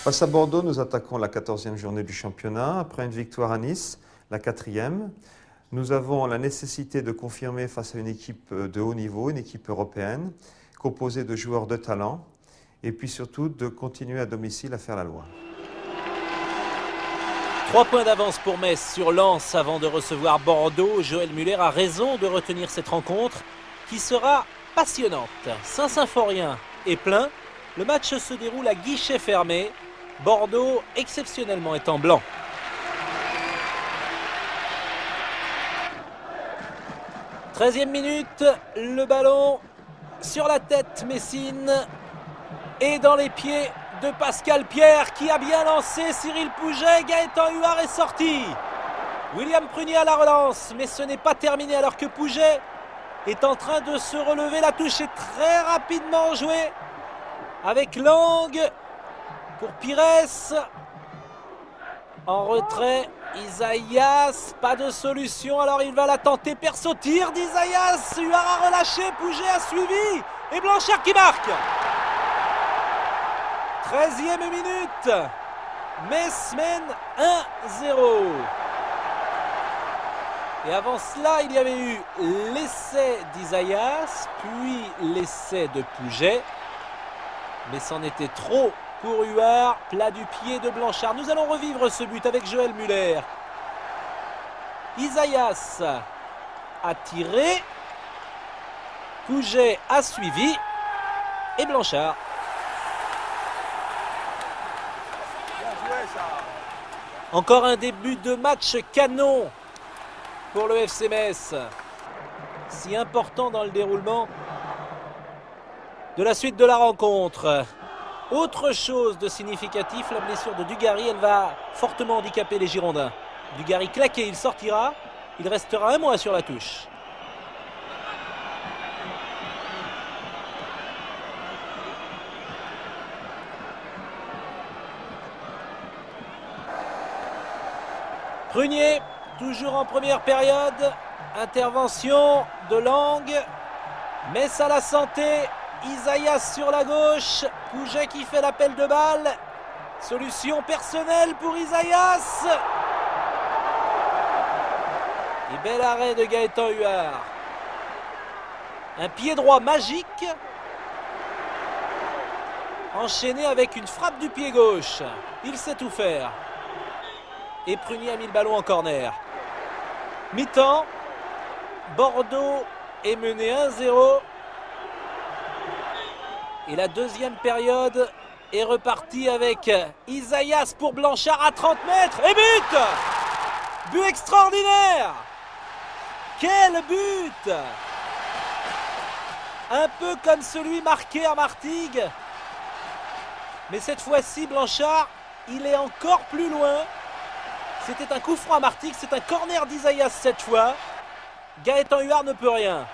Face à Bordeaux, nous attaquons la 14e journée du championnat. Après une victoire à Nice, la 4e, nous avons la nécessité de confirmer face à une équipe de haut niveau, une équipe européenne, composée de joueurs de talent, et puis surtout de continuer à domicile à faire la loi. 3 points d'avance pour Metz sur Lens avant de recevoir Bordeaux. Joël Muller a raison de retenir cette rencontre qui sera passionnante. Saint-Symphorien est plein. Le match se déroule à guichet fermé. Bordeaux exceptionnellement est en blanc. « 13e minute, le ballon sur la tête Messine et dans les pieds de Pascal Pierre qui a bien lancé Cyril Pouget. Gaëtan Huard est sorti. William Prunier à la relance, mais ce n'est pas terminé alors que Pouget est en train de se relever. La touche est très rapidement jouée avec Lang pour Pires. En retrait, Isaias, pas de solution, alors il va la tenter. Perso tir d'Isaias, Huard a relâché, Pouget a suivi et Blanchard qui marque. 13e minute, Metz mène 1-0. Et avant cela, il y avait eu l'essai d'Isaias, puis l'essai de Pouget. Mais c'en était trop pour Huard, plat du pied de Blanchard. Nous allons revivre ce but avec Joël Muller. Isaias a tiré, Pouget a suivi et Blanchard. Encore un début de match canon pour le FC Metz. Si important dans le déroulement de la suite de la rencontre. Autre chose de significatif, la blessure de Dugarry, elle va fortement handicaper les Girondins. Dugarry claqué, il sortira, il restera un mois sur la touche. Prunier, toujours en première période, intervention de Lang, Metz à la santé. Isaias sur la gauche, Pouget qui fait l'appel de balle. Solution personnelle pour Isaias. Et bel arrêt de Gaëtan Huard. Un pied droit magique enchaîné avec une frappe du pied gauche. Il sait tout faire. Et Prunier a mis le ballon en corner. Mi-temps. Bordeaux est mené 1-0. Et la deuxième période est repartie avec Isaias pour Blanchard à 30 mètres. Et but! But extraordinaire! Quel but! Un peu comme celui marqué à Martigues. Mais cette fois-ci, Blanchard, il est encore plus loin. C'était un coup franc à Martigues, c'est un corner d'Isaias cette fois. Gaëtan Huard ne peut rien.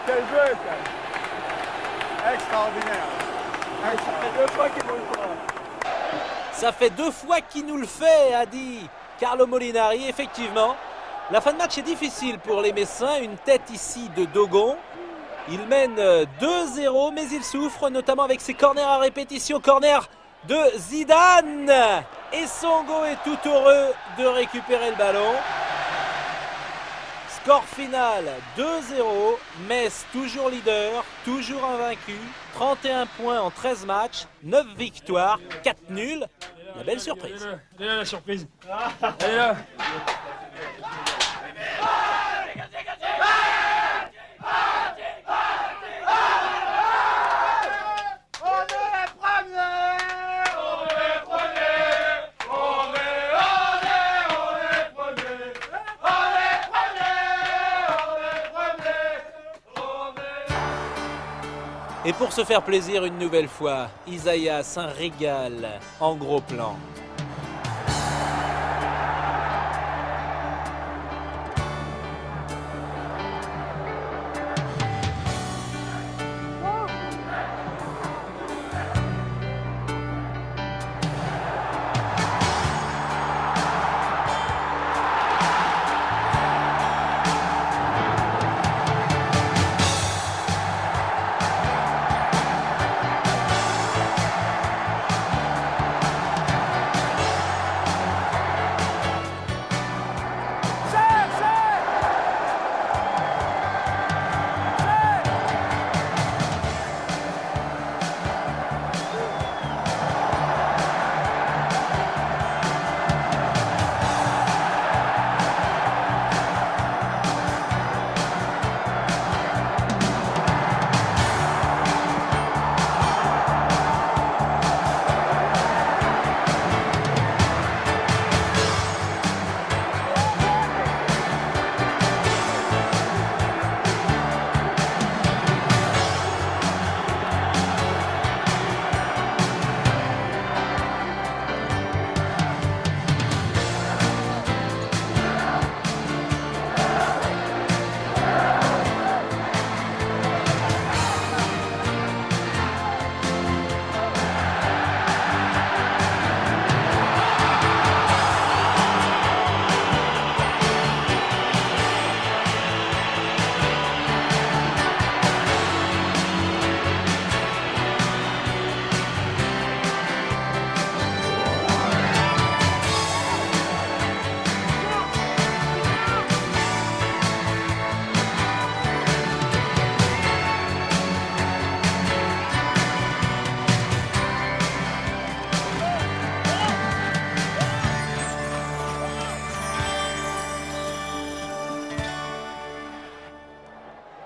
Quel but! Extraordinaire. Ça fait 2 fois qu'il nous le fait, a dit Carlo Molinari. Effectivement, la fin de match est difficile pour les Messins. Une tête ici de Dogon. Il mène 2-0, mais il souffre, notamment avec ses corners à répétition. Corner de Zidane. Et Songo est tout heureux de récupérer le ballon. Score final 2-0. Metz toujours leader, toujours invaincu. 31 points en 13 matchs, 9 victoires, 4 nuls. La belle surprise. Elle est là la surprise. Elle est là. Et pour se faire plaisir une nouvelle fois, Isaias, un régal en gros plan.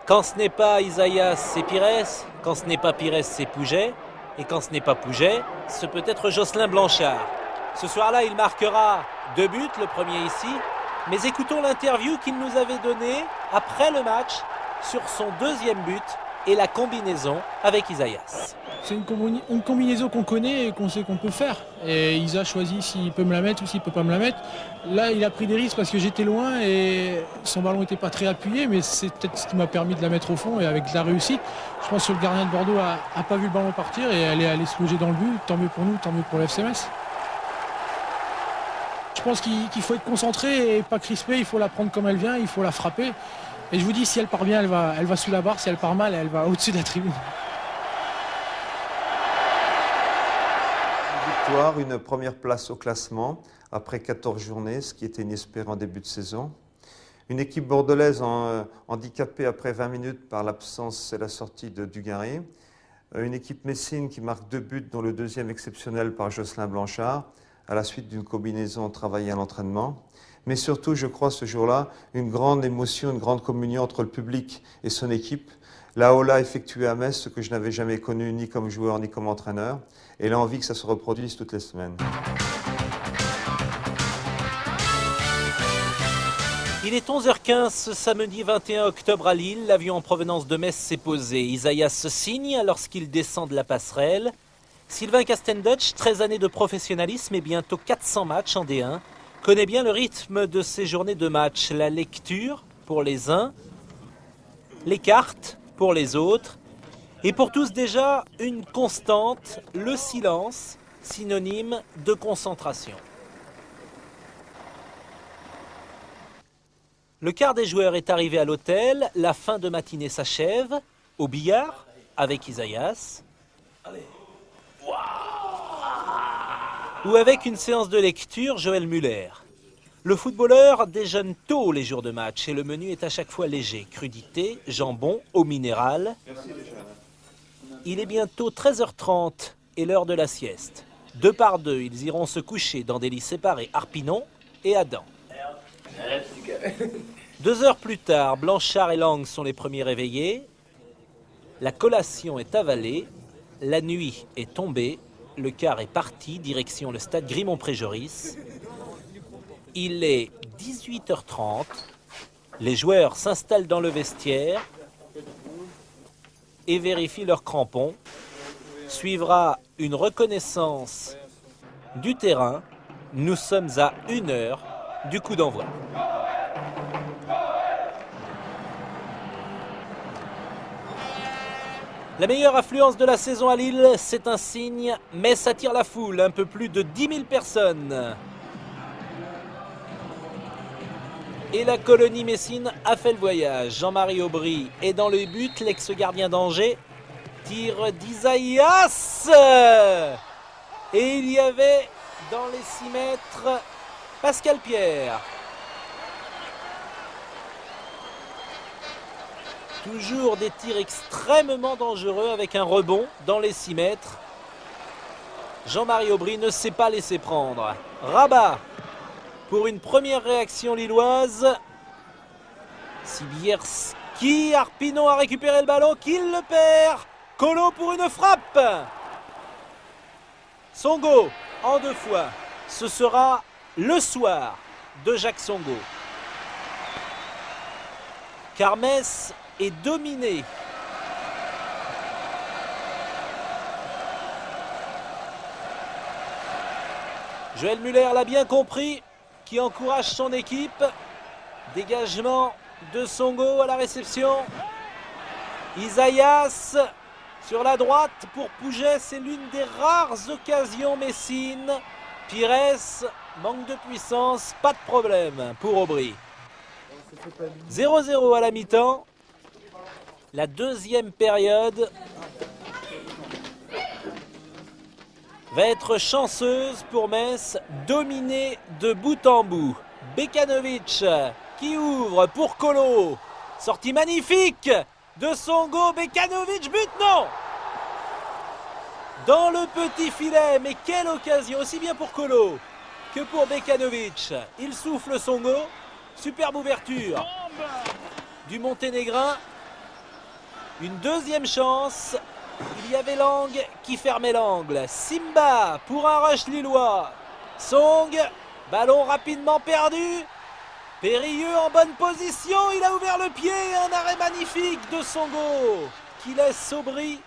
Quand ce n'est pas Isaias, c'est Pires. Quand ce n'est pas Pires, c'est Pouget. Et quand ce n'est pas Pouget, ce peut être Jocelyn Blanchard. Ce soir-là, il marquera 2 buts, le premier ici. Mais écoutons l'interview qu'il nous avait donnée après le match sur son 2e but et la combinaison avec Isaias. C'est une combinaison qu'on connaît et qu'on sait qu'on peut faire. Et Isa choisit s'il peut me la mettre ou s'il ne peut pas me la mettre. Là, il a pris des risques parce que j'étais loin et son ballon n'était pas très appuyé, mais c'est peut-être ce qui m'a permis de la mettre au fond et avec de la réussite. Je pense que le gardien de Bordeaux n'a pas vu le ballon partir et elle est allée se loger dans le but. Tant mieux pour nous, tant mieux pour l'FC Metz. Je pense qu'il faut être concentré et pas crispé. Il faut la prendre comme elle vient, il faut la frapper. Et je vous dis, si elle part bien, elle va sous la barre. Si elle part mal, elle va au-dessus de la tribune. Victoire, une première place au classement après 14 journées, ce qui était inespéré en début de saison. Une équipe bordelaise handicapée après 20 minutes par l'absence et la sortie de Dugarry. Une équipe messine qui marque 2 buts, dont le deuxième exceptionnel par Jocelyn Blanchard, à la suite d'une combinaison travaillée à l'entraînement. Mais surtout, je crois, ce jour-là, une grande émotion, une grande communion entre le public et son équipe. La Ola effectuée à Metz, ce que je n'avais jamais connu ni comme joueur ni comme entraîneur, et l'envie que ça se reproduise toutes les semaines. Il est 11h15 ce samedi 21 octobre à Lille. L'avion en provenance de Metz s'est posé. Isaïas se signe lorsqu'il descend de la passerelle. Sylvain Castendutch, 13 années de professionnalisme et bientôt 400 matchs en D1, connaît bien le rythme de ces journées de match. La lecture pour les uns, les cartes pour les autres, et pour tous déjà une constante, le silence, synonyme de concentration. Le quart des joueurs est arrivé à l'hôtel, la fin de matinée s'achève, au billard, avec Isaïas, ou avec une séance de lecture, Joël Muller. Le footballeur déjeune tôt les jours de match et le menu est à chaque fois léger. Crudité, jambon, eau minérale. Il est bientôt 13h30 et l'heure de la sieste. 2 par 2, ils iront se coucher dans des lits séparés, Arpinon et Adam. 2 heures plus tard, Blanchard et Lang sont les premiers réveillés. La collation est avalée. La nuit est tombée. Le car est parti, direction le stade Grimont-Pré-Joris. Il est 18h30. Les joueurs s'installent dans le vestiaire et vérifient leurs crampons. Suivra une reconnaissance du terrain. Nous sommes à 1 heure du coup d'envoi. La meilleure affluence de la saison à Lille, c'est un signe, mais ça attire la foule, un peu plus de 10 000 personnes. Et la colonie messine a fait le voyage. Jean-Marie Aubry est dans le but, l'ex-gardien d'Angers tire d'Isaïas. Et il y avait dans les 6 mètres Pascal Pierre. Toujours des tirs extrêmement dangereux avec un rebond dans les 6 mètres. Jean-Marie Aubry ne s'est pas laissé prendre. Rabat pour une première réaction lilloise. Sibierski, Arpinon a récupéré le ballon, qu'il le perd. Colo pour une frappe. Songo en 2 fois. Ce sera le soir de Jacques Songo. Car Metz est dominé. Joël Muller l'a bien compris, qui encourage son équipe. Dégagement de Songo à la réception. Isaïas sur la droite pour Pouget, c'est l'une des rares occasions messines. Pires, manque de puissance, pas de problème pour Aubry. 0-0 à la mi-temps. La deuxième période va être chanceuse pour Metz, dominée de bout en bout. Bekanovic qui ouvre pour Colo. Sortie magnifique de Songo. Bekanovic, but, non! Dans le petit filet, mais quelle occasion, aussi bien pour Colo que pour Bekanovic. Il souffle Songo. Superbe ouverture du Monténégrin. Une deuxième chance. Il y avait Lang qui fermait l'angle. Simba pour un rush lillois. Song, ballon rapidement perdu. Périlleux en bonne position. Il a ouvert le pied. Un arrêt magnifique de Songo qui laisse Aubry,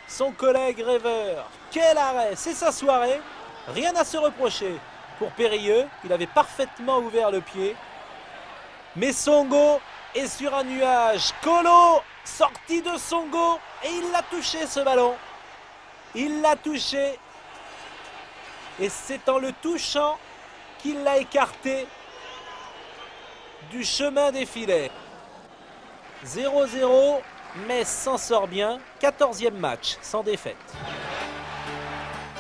son collègue rêveur. Quel arrêt! C'est sa soirée. Rien à se reprocher pour Périlleux. Il avait parfaitement ouvert le pied. Mais Songo est sur un nuage. Colo, sorti de Songo, et il l'a touché ce ballon. Il l'a touché. Et c'est en le touchant qu'il l'a écarté du chemin des filets. 0-0, Metz s'en sort bien. 14e match, sans défaite.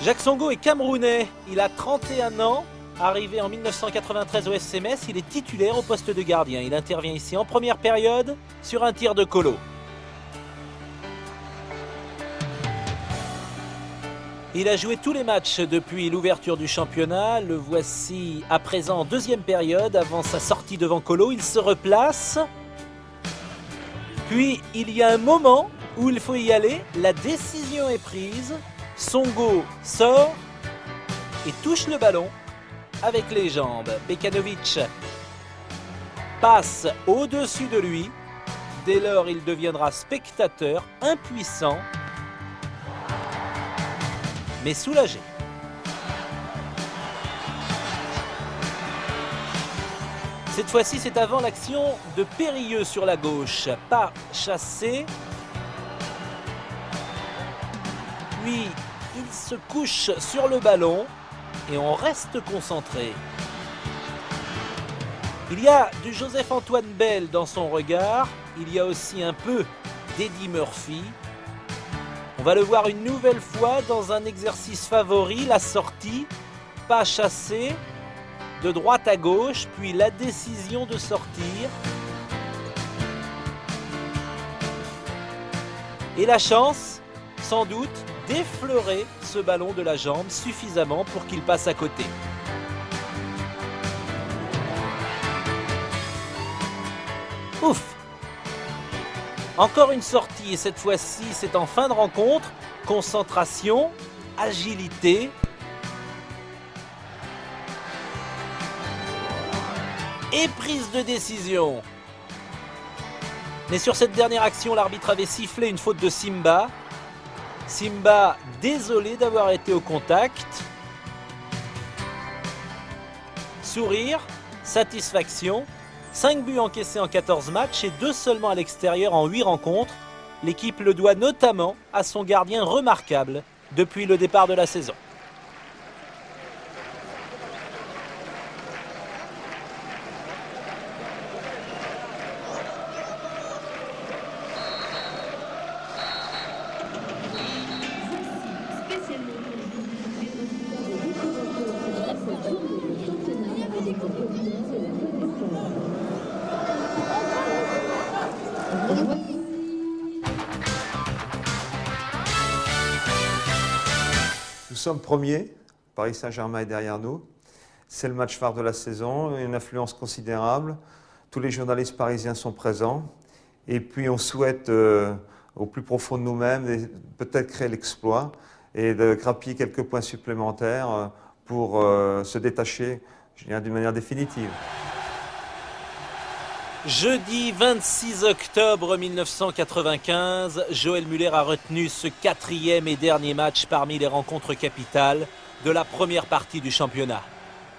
Jacques Songo est camerounais. Il a 31 ans. Arrivé en 1993 au FC Metz, il est titulaire au poste de gardien. Il intervient ici en première période sur un tir de Colo. Il a joué tous les matchs depuis l'ouverture du championnat. Le voici à présent en deuxième période. Avant sa sortie devant Colo, il se replace. Puis il y a un moment où il faut y aller. La décision est prise. Songo sort et touche le ballon avec les jambes. Bekanovic passe au-dessus de lui. Dès lors, il deviendra spectateur, impuissant, mais soulagé. Cette fois-ci, c'est avant l'action de Périlleux sur la gauche. Pas chassé. Puis, il se couche sur le ballon et on reste concentré. Il y a du Joseph-Antoine Bell dans son regard. Il y a aussi un peu d'Eddie Murphy. On va le voir une nouvelle fois dans un exercice favori, la sortie, pas chassé, de droite à gauche, puis la décision de sortir. Et la chance, sans doute, d'effleurer ce ballon de la jambe suffisamment pour qu'il passe à côté. Ouf! Encore une sortie et cette fois-ci c'est en fin de rencontre. Concentration, agilité. Et prise de décision. Mais sur cette dernière action, l'arbitre avait sifflé une faute de Simba. Simba, désolé d'avoir été au contact. Sourire, satisfaction. 5 buts encaissés en 14 matchs et 2 seulement à l'extérieur en 8 rencontres. L'équipe le doit notamment à son gardien remarquable depuis le départ de la saison. Nous sommes premiers, Paris Saint-Germain est derrière nous. C'est le match phare de la saison, une influence considérable. Tous les journalistes parisiens sont présents. Et puis on souhaite au plus profond de nous-mêmes peut-être créer l'exploit et de grappiller quelques points supplémentaires pour se détacher, je dirais, d'une manière définitive. Jeudi 26 octobre 1995, Joël Muller a retenu ce 4e et dernier match parmi les rencontres capitales de la première partie du championnat.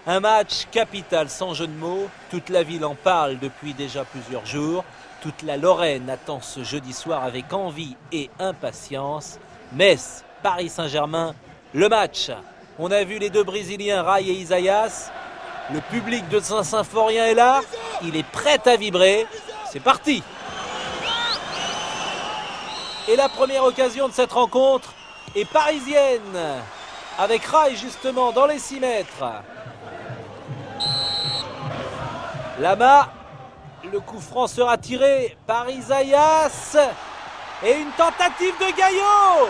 Un match capital sans jeu de mots, toute la ville en parle depuis déjà plusieurs jours, toute la Lorraine attend ce jeudi soir avec envie et impatience. Metz, Paris Saint-Germain, le match. On a vu les deux Brésiliens, Rai et Isaías. Le public de Saint-Symphorien est là, il est prêt à vibrer, c'est parti! Et la première occasion de cette rencontre est parisienne, avec Rai justement dans les 6 mètres. Là-bas, le coup franc sera tiré par Isaías et une tentative de Gaillot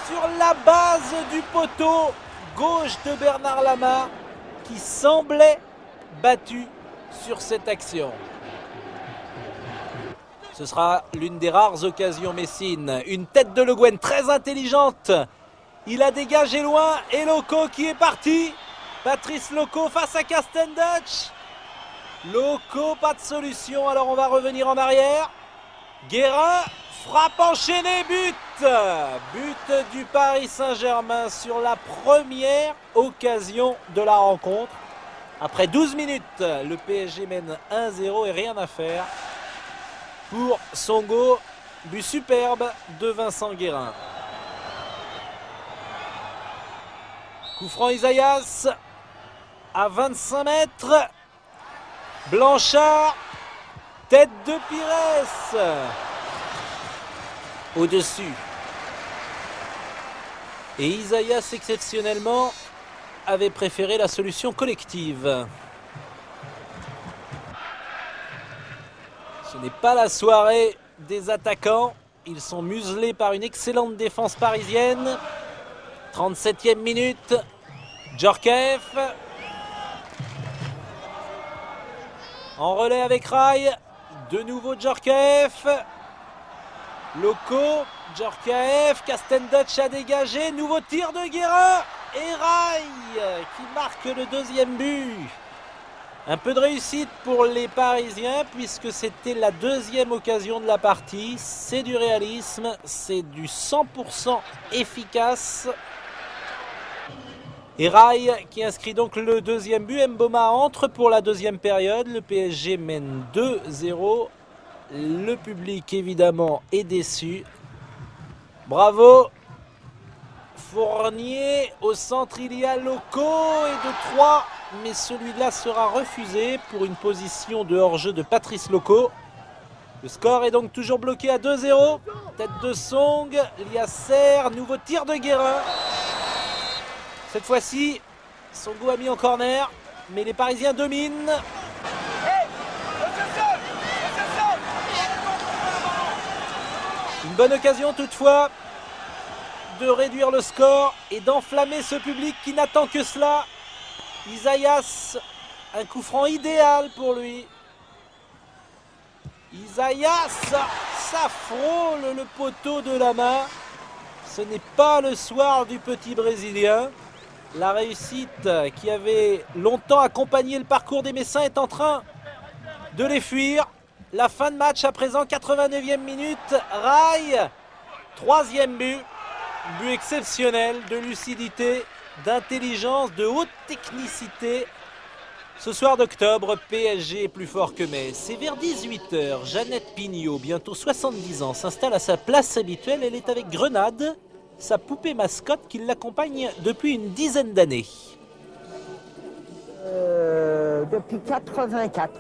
sur la base du poteau gauche de Bernard Lama, qui semblait battu sur cette action. Ce sera l'une des rares occasions messines. Une tête de Le Guen très intelligente. Il a dégagé loin et Loco qui est parti. Patrice Loco face à Castenduch. Loco, pas de solution, alors on va revenir en arrière. Guérin, frappe enchaînée, but! But du Paris Saint-Germain sur la première occasion de la rencontre. Après 12 minutes, le PSG mène 1-0 et rien à faire pour Songo. But superbe de Vincent Guérin. Coup franc Isaías à 25 mètres. Blanchard, tête de Pires. Au-dessus. Et Isaías, exceptionnellement, avait préféré la solution collective. Ce n'est pas la soirée des attaquants. Ils sont muselés par une excellente défense parisienne. 37e minute. Djorkaeff. En relais avec Rai. De nouveau Djorkaeff. Loco. Djorkaeff. Kastendutch a dégagé. Nouveau tir de Guérin. Et Rai qui marque le deuxième but. Un peu de réussite pour les Parisiens puisque c'était la deuxième occasion de la partie. C'est du réalisme, c'est du 100% efficace. Et Rai qui inscrit donc le deuxième but. Mboma entre pour la deuxième période. Le PSG mène 2-0. Le public évidemment est déçu. Bravo. Fournier au centre, il y a Loco et de 3. Mais celui-là sera refusé pour une position de hors-jeu de Patrice Loco. Le score est donc toujours bloqué à 2-0. Tête de Song, Liasser, nouveau tir de Guérin. Cette fois-ci, Songo a mis en corner, mais les Parisiens dominent. Une bonne occasion toutefois de réduire le score et d'enflammer ce public qui n'attend que cela. Isaias, un coup franc idéal pour lui. Isaias, ça frôle le poteau de la main. Ce n'est pas le soir du petit Brésilien. La réussite qui avait longtemps accompagné le parcours des Messins est en train de les fuir. La fin de match à présent, 89e minute. Rai, troisième but. But exceptionnel de lucidité, d'intelligence, de haute technicité. Ce soir d'octobre, PSG est plus fort que Metz. C'est vers 18h. Jeannette Pignot, bientôt 70 ans, s'installe à sa place habituelle. Elle est avec Grenade, sa poupée mascotte qui l'accompagne depuis une dizaine d'années. Depuis 84.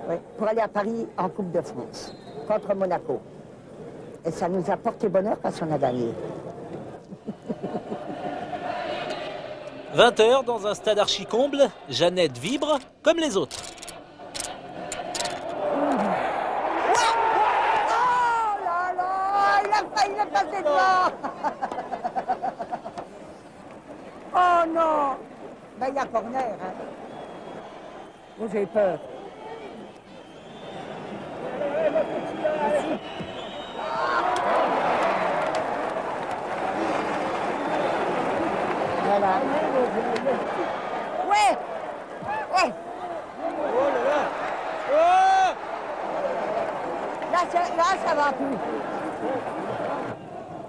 Oui, pour aller à Paris en Coupe de France, contre Monaco. Et ça nous a porté bonheur parce qu'on a gagné. 20h dans un stade archi-comble, Jeannette vibre comme les autres. Oh là là, il a failli le passer devant. Oh non. Ben il y a corner. Hein. Oh, j'ai peur. Voilà. Ouais. Ouais. Oh là là. Oh Là, ça va plus.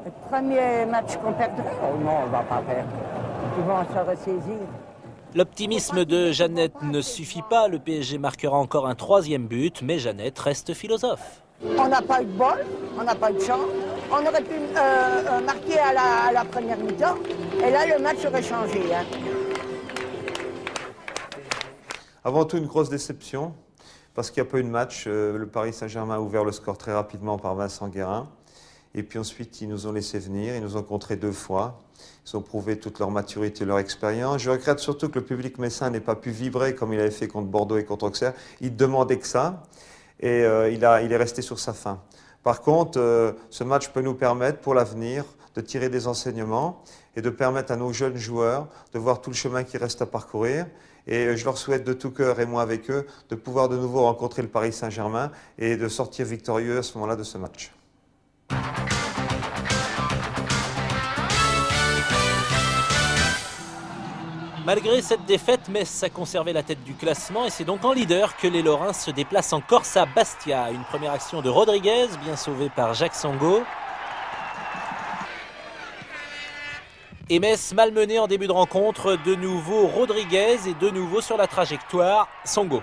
Le premier match qu'on perdrait. Oh non, on va pas perdre. Ils vont se ressaisir. L'optimisme de Jeannette ne suffit pas. Le PSG marquera encore un troisième but, mais Jeannette reste philosophe. On n'a pas eu de bol, on n'a pas eu de chance. On aurait pu marquer à la première mi-temps. Et là, le match aurait changé. Hein. Avant tout, une grosse déception, parce qu'il n'y a pas eu de match. Le Paris Saint-Germain a ouvert le score très rapidement par Vincent Guérin. Et puis ensuite, ils nous ont laissé venir, ils nous ont contrés 2 fois. Ils ont prouvé toute leur maturité, leur expérience. Je regrette surtout que le public messin n'ait pas pu vibrer comme il avait fait contre Bordeaux et contre Auxerre. Il demandait que ça, et il est resté sur sa faim. Par contre, ce match peut nous permettre, pour l'avenir, de tirer des enseignements et de permettre à nos jeunes joueurs de voir tout le chemin qui reste à parcourir. Et je leur souhaite de tout cœur, et moi avec eux, de pouvoir de nouveau rencontrer le Paris Saint-Germain et de sortir victorieux à ce moment-là de ce match. Malgré cette défaite, Metz a conservé la tête du classement et c'est donc en leader que les Lorrains se déplacent en Corse à Bastia. Une première action de Rodriguez, bien sauvée par Jacques Songo. Et Metz malmené en début de rencontre, de nouveau Rodriguez et de nouveau sur la trajectoire Songo.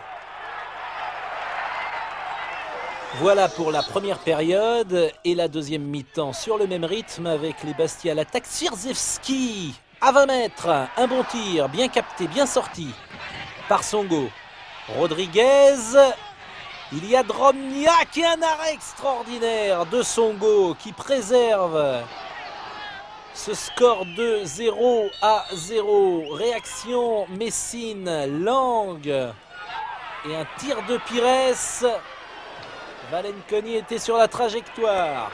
Voilà pour la première période et la deuxième mi-temps sur le même rythme avec les Bastia à l'attaque. Sierzewski à 20 mètres, un bon tir, bien capté, bien sorti par Songo. Rodriguez, il y a Drobniak et un arrêt extraordinaire de Songo qui préserve ce score de 0-0. Réaction Messine, Lang et un tir de Pires. Valenconi était sur la trajectoire.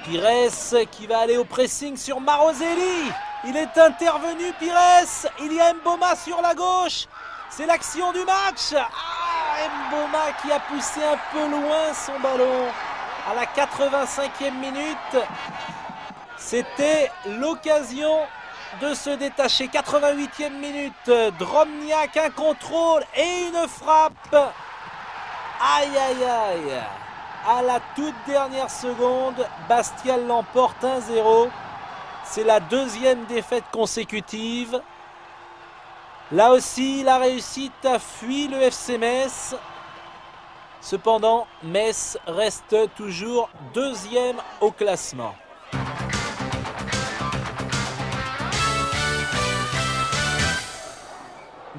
Pires qui va aller au pressing sur Maroselli. Il est intervenu, Pires. Il y a Mboma sur la gauche. C'est l'action du match. Mboma qui a poussé un peu loin son ballon à la 85e minute. C'était l'occasion de se détacher. 88e minute. Drobniak, un contrôle et une frappe. Aïe, aïe, aïe. À la toute dernière seconde, Bastia l'emporte 1-0. C'est la deuxième défaite consécutive. Là aussi, la réussite a fui le FC Metz. Cependant, Metz reste toujours deuxième au classement.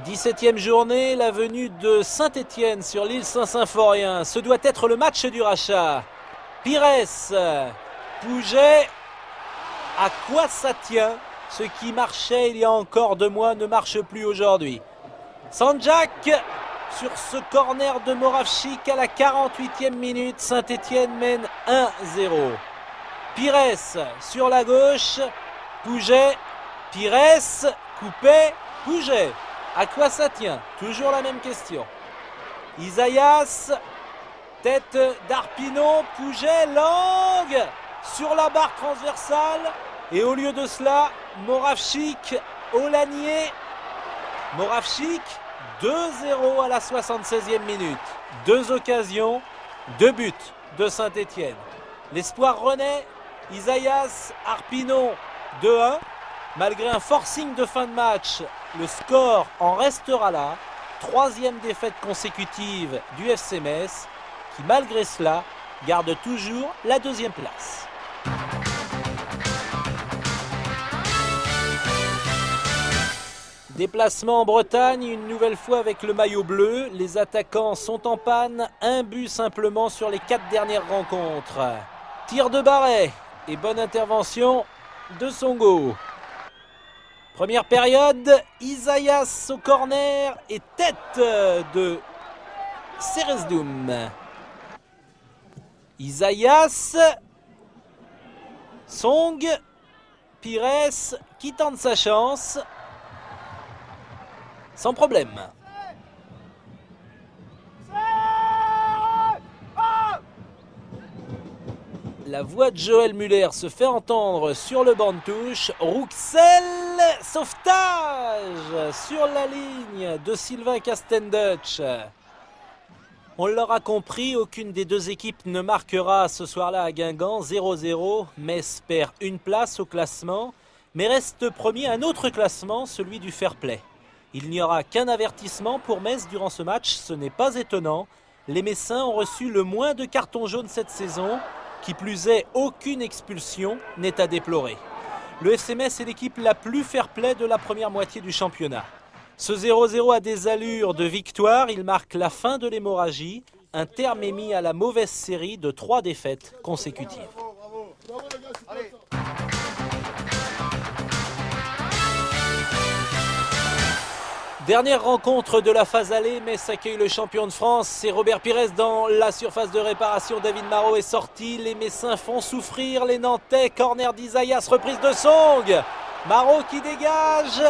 « 17e journée, la venue de Saint-Étienne sur l'île Saint-Symphorien. Ce doit être le match du rachat. Pires, Pouget, à quoi ça tient? Ce qui marchait il y a encore 2 mois ne marche plus aujourd'hui. Sanjak sur ce corner de Moravchik à la 48e minute. Saint-Étienne mène 1-0. Pires sur la gauche. Pouget, Pires, coupé, Pouget. À quoi ça tient? Toujours la même question. Isaias, tête d'Arpinon, Pouget, Lang sur la barre transversale. Et au lieu de cela, Moravchik, Olanier. Moravchik, 2-0 à la 76e minute. 2 occasions, 2 buts de Saint-Étienne. L'espoir renaît. Isaias, Arpinon, 2-1. Malgré un forcing de fin de match, le score en restera là. 3e défaite consécutive du FC Metz, qui malgré cela garde toujours la 2e place. Déplacement en Bretagne, une nouvelle fois avec le maillot bleu. Les attaquants sont en panne, 1 but simplement sur les 4 dernières rencontres. Tir de Barret et bonne intervention de Songo. Première période, Isaias au corner et tête de Seresdoum. Isaias, Song, Pires qui tente sa chance. Sans problème. La voix de Joël Muller se fait entendre sur le banc de touche. Rouxel, sauvetage sur la ligne de Sylvain Castendutch. On l'aura compris, aucune des deux équipes ne marquera ce soir-là à Guingamp. 0-0, Metz perd une place au classement, mais reste premier un autre classement, celui du fair play. Il n'y aura qu'un avertissement pour Metz durant ce match, ce n'est pas étonnant. Les Messins ont reçu le moins de cartons jaunes cette saison. Qui plus est, aucune expulsion n'est à déplorer. Le FC Metz est l'équipe la plus fair-play de la première moitié du championnat. Ce 0-0 a des allures de victoire, il marque la fin de l'hémorragie. Un terme est mis à la mauvaise série de 3 défaites consécutives. Dernière rencontre de la phase aller, Metz accueille le champion de France. C'est Robert Pires dans la surface de réparation. David Marot est sorti. Les Messins font souffrir les Nantais. Corner d'Isaias, reprise de Song. Marot qui dégage.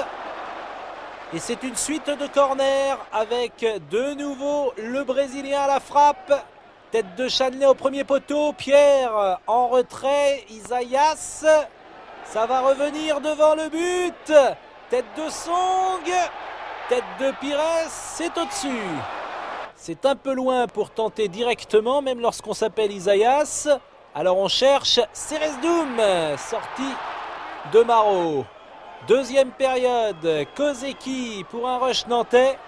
Et c'est une suite de corners avec de nouveau le Brésilien à la frappe. Tête de Chanelay au premier poteau. Pierre en retrait. Isaias. Ça va revenir devant le but. Tête de Song. Tête de Pires, c'est au-dessus. C'est un peu loin pour tenter directement, même lorsqu'on s'appelle Isaias. Alors on cherche Seresdoum, sortie de Marot. Deuxième période, Kozeki pour un rush nantais.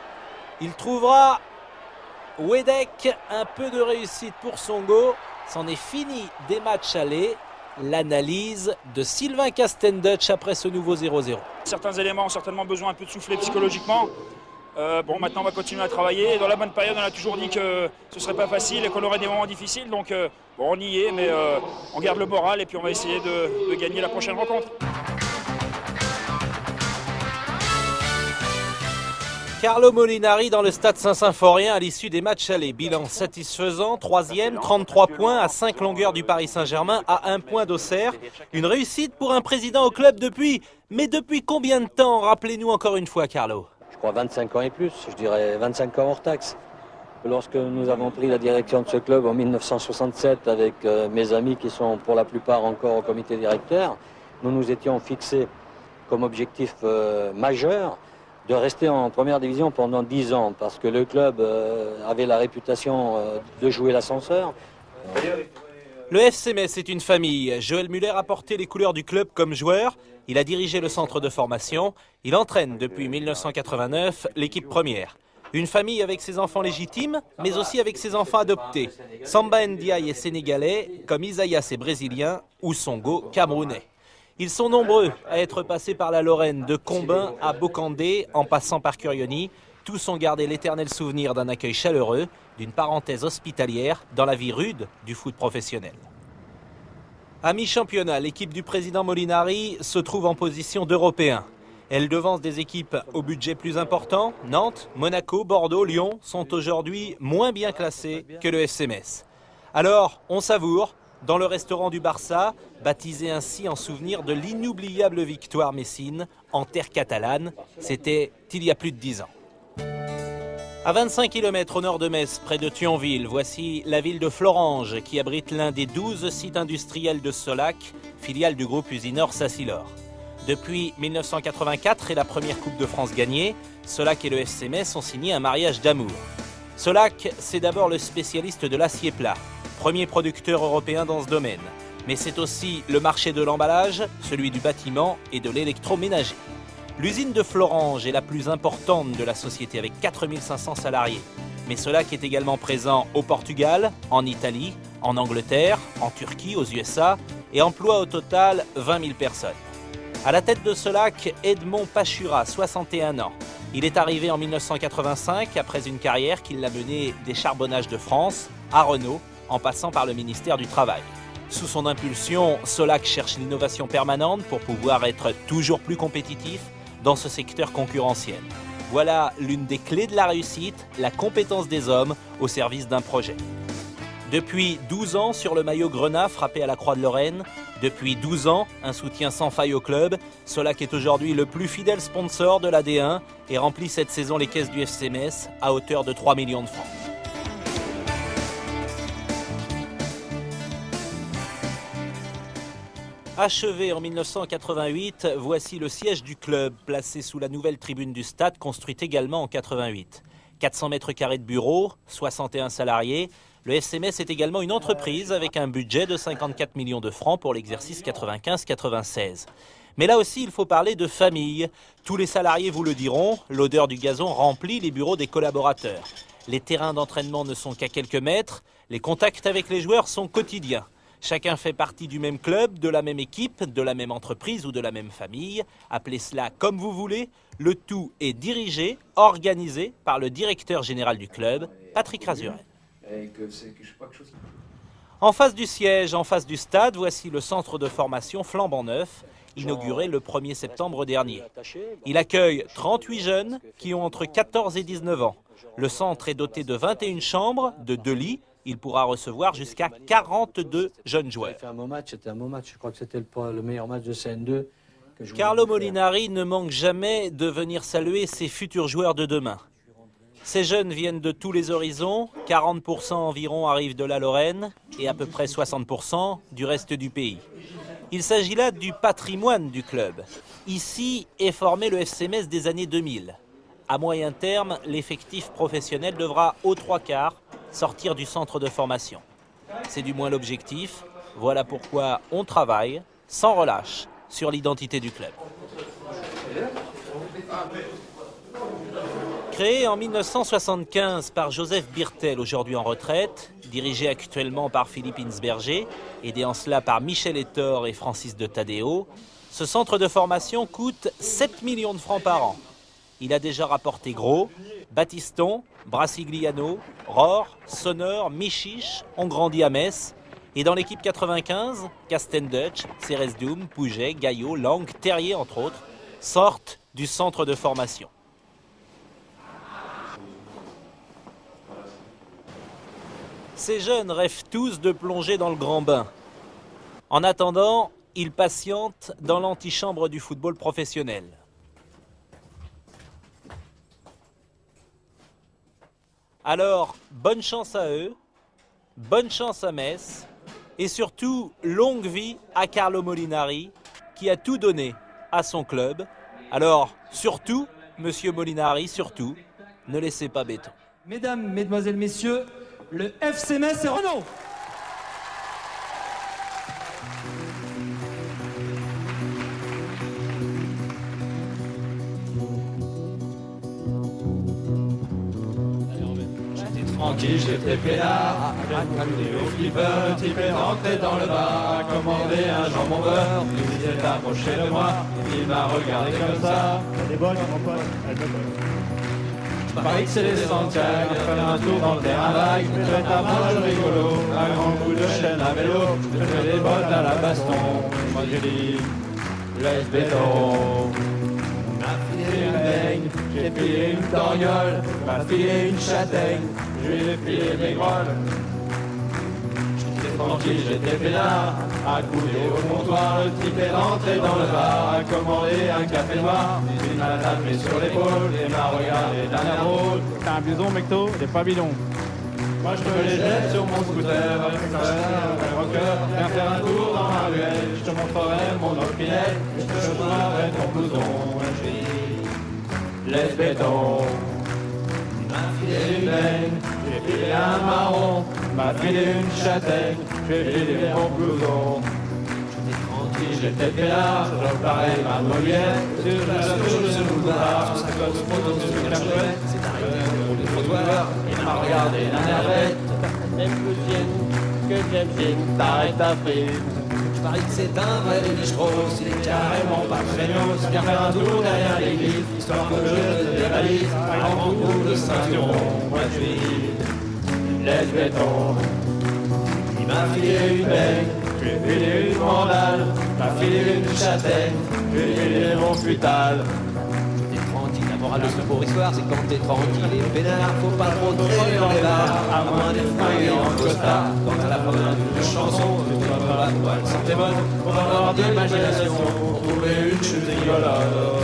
Il trouvera Wedek, un peu de réussite pour Songo. C'en est fini des matchs allés. L'analyse de Sylvain Castendutch après ce nouveau 0-0. Certains éléments ont certainement besoin un peu de souffler psychologiquement. Maintenant on va continuer à travailler. Dans la bonne période, on a toujours dit que ce ne serait pas facile et qu'on aurait des moments difficiles. Donc on y est, mais on garde le moral et puis on va essayer de gagner la prochaine rencontre. Carlo Molinari dans le stade Saint-Symphorien à l'issue des matchs allés. Bilan satisfaisant, 3e, 33 points à 5 longueurs du Paris Saint-Germain, à 1 point d'Auxerre. Une réussite pour un président au club depuis combien de temps? Rappelez-nous encore une fois, Carlo. Je crois 25 ans et plus, je dirais 25 ans hors taxe. Lorsque nous avons pris la direction de ce club en 1967 avec mes amis qui sont pour la plupart encore au comité directeur, nous nous étions fixés comme objectif majeur de rester en première division pendant 10 ans parce que le club avait la réputation de jouer l'ascenseur. Le FC Metz est une famille. Joël Muller a porté les couleurs du club comme joueur. Il a dirigé le centre de formation. Il entraîne depuis 1989 l'équipe première. Une famille avec ses enfants légitimes, mais aussi avec ses enfants adoptés. Samba Ndiaye est sénégalais, comme Isaïas est brésilien ou Songo camerounais. Ils sont nombreux à être passés par la Lorraine, de Combin à Bocandé, en passant par Curioni. Tous ont gardé l'éternel souvenir d'un accueil chaleureux, d'une parenthèse hospitalière dans la vie rude du foot professionnel. À mi-championnat, l'équipe du président Molinari se trouve en position d'Européen. Elle devance des équipes au budget plus important. Nantes, Monaco, Bordeaux, Lyon sont aujourd'hui moins bien classés que le FC Metz. Alors, on savoure dans le restaurant du Barça, baptisé ainsi en souvenir de l'inoubliable victoire messine en terre catalane. C'était il y a plus de 10 ans. À 25 km au nord de Metz, près de Thionville, voici la ville de Florange qui abrite l'un des 12 sites industriels de Solac, filiale du groupe usineur Sassilor. Depuis 1984 et la première Coupe de France gagnée, Solac et le FC Metz ont signé un mariage d'amour. Solac, c'est d'abord le spécialiste de l'acier plat, premier producteur européen dans ce domaine. Mais c'est aussi le marché de l'emballage, celui du bâtiment et de l'électroménager. L'usine de Florange est la plus importante de la société avec 4500 salariés. Mais Solac est également présent au Portugal, en Italie, en Angleterre, en Turquie, aux USA et emploie au total 20 000 personnes. À la tête de Solac, Edmond Pachura, 61 ans. Il est arrivé en 1985 après une carrière qui l'a mené des charbonnages de France à Renault, en passant par le ministère du Travail. Sous son impulsion, Solac cherche l'innovation permanente pour pouvoir être toujours plus compétitif dans ce secteur concurrentiel. Voilà l'une des clés de la réussite, la compétence des hommes au service d'un projet. Depuis 12 ans sur le maillot grenat frappé à la Croix de Lorraine, depuis 12 ans, un soutien sans faille au club, Solac est aujourd'hui le plus fidèle sponsor de la D1 et remplit cette saison les caisses du FC Metz à hauteur de 3 millions de francs. Achevé en 1988, voici le siège du club, placé sous la nouvelle tribune du stade, construite également en 88. 400 mètres carrés de bureaux, 61 salariés. Le FC Metz est également une entreprise avec un budget de 54 millions de francs pour l'exercice 95-96. Mais là aussi, il faut parler de famille. Tous les salariés vous le diront, l'odeur du gazon remplit les bureaux des collaborateurs. Les terrains d'entraînement ne sont qu'à quelques mètres, les contacts avec les joueurs sont quotidiens. Chacun fait partie du même club, de la même équipe, de la même entreprise ou de la même famille. Appelez cela comme vous voulez. Le tout est dirigé, organisé par le directeur général du club, Patrick Razuren. En face du siège, en face du stade, voici le centre de formation flambant neuf, inauguré le 1er septembre dernier. Il accueille 38 jeunes qui ont entre 14 et 19 ans. Le centre est doté de 21 chambres, de 2 lits. Il pourra recevoir jusqu'à 42 jeunes joueurs. C'était un beau match, je crois que c'était le meilleur match de CN2. Carlo Molinari ne manque jamais de venir saluer ses futurs joueurs de demain. Ces jeunes viennent de tous les horizons, 40% environ arrivent de la Lorraine et à peu près 60% du reste du pays. Il s'agit là du patrimoine du club. Ici est formé le FC Metz des années 2000. À moyen terme, l'effectif professionnel devra aux 3/4 sortir du centre de formation. C'est du moins l'objectif. Voilà pourquoi on travaille sans relâche sur l'identité du club. Créé en 1975 par Joseph Birtel, aujourd'hui en retraite, dirigé actuellement par Philippe Insberger, aidé en cela par Michel Etor et Francis de Tadeo, ce centre de formation coûte 7 millions de francs par an. Il a déjà rapporté gros. Battiston, Brassigliano, Rohr, Sonor, Michiche ont grandi à Metz. Et dans l'équipe 95, Castendutch, Ceresdoum, Pouget, Gaillot, Lang, Terrier entre autres, sortent du centre de formation. Ces jeunes rêvent tous de plonger dans le grand bain. En attendant, ils patientent dans l'antichambre du football professionnel. Alors, bonne chance à eux, bonne chance à Metz, et surtout, longue vie à Carlo Molinari, qui a tout donné à son club. Alors, surtout, monsieur Molinari, surtout, ne laissez pas béton. Mesdames, mesdemoiselles, messieurs, le FC Metz et Renault. Tranquille, j'étais peinard, j'ai au flipper, le type est rentré dans le bar, a commandé un jambon beurre, il s'est approché de moi, il m'a regardé comme ça. Elle est bonne, mon pote, elle est bonne. Je parie que c'est les Santiago, faire un tour dans le terrain vague, je vais à manger rigolo, un grand coup de chaîne à vélo, je fais des bottes à la baston, moi je dis, laisse béton. M'a filé une baigne, j'ai filé une torgnole, m'a filé une châtaigne, je lui ai filé mes grolles. J'étais tranquille, j'étais peinard, accoudé au comptoir, le type est rentré dans le bar, a commandé un café noir, il m'a tapé sur l'épaule et m'a regardé d'un air drôle. T'as un bison, mecto, t'es pas bidon. Moi je me les jette sur mon scooter, avec un rocker, viens faire un tour dans ma ruelle, je te montrerai mon opinel, je te choisirai ton blouson, je dis, laisse béton. Il m'a filé une baigne, j'ai filé un marron, m'a filé une châtaigne, j'ai filé mon blouson. J'étais tranquille, j'étais peinard, je reparais ma Molière, sur la touche de ce boulevard, sur sa côte de photo sur une chouette, c'est arrivé au bout du trottoir, il m'a regardé d'un air bête, même que j'aime, t'arrêtes ta frime. Je parie que c'est un vrai bistrot, s'il est carrément pas craignos, viens faire un tour derrière l'église, histoire que je te dévalise, un grand coup de ceinturon, moi je dis, laisse béton. Il m'a filé une baigne, j'ai filé une mandale, m'a filé une châtaigne, j'ai filé mon futal. T'es tranquille, la morale de ce pauvre histoire, c'est quand t'es tranquille et peinard, faut pas trop traîner dans les bars, à moins d'être fringué en costard. Quand à la fin d'une chanson, tu te vas la toile, santé bonne, pour avoir de l'imagination, pour trouver une chute rigolote.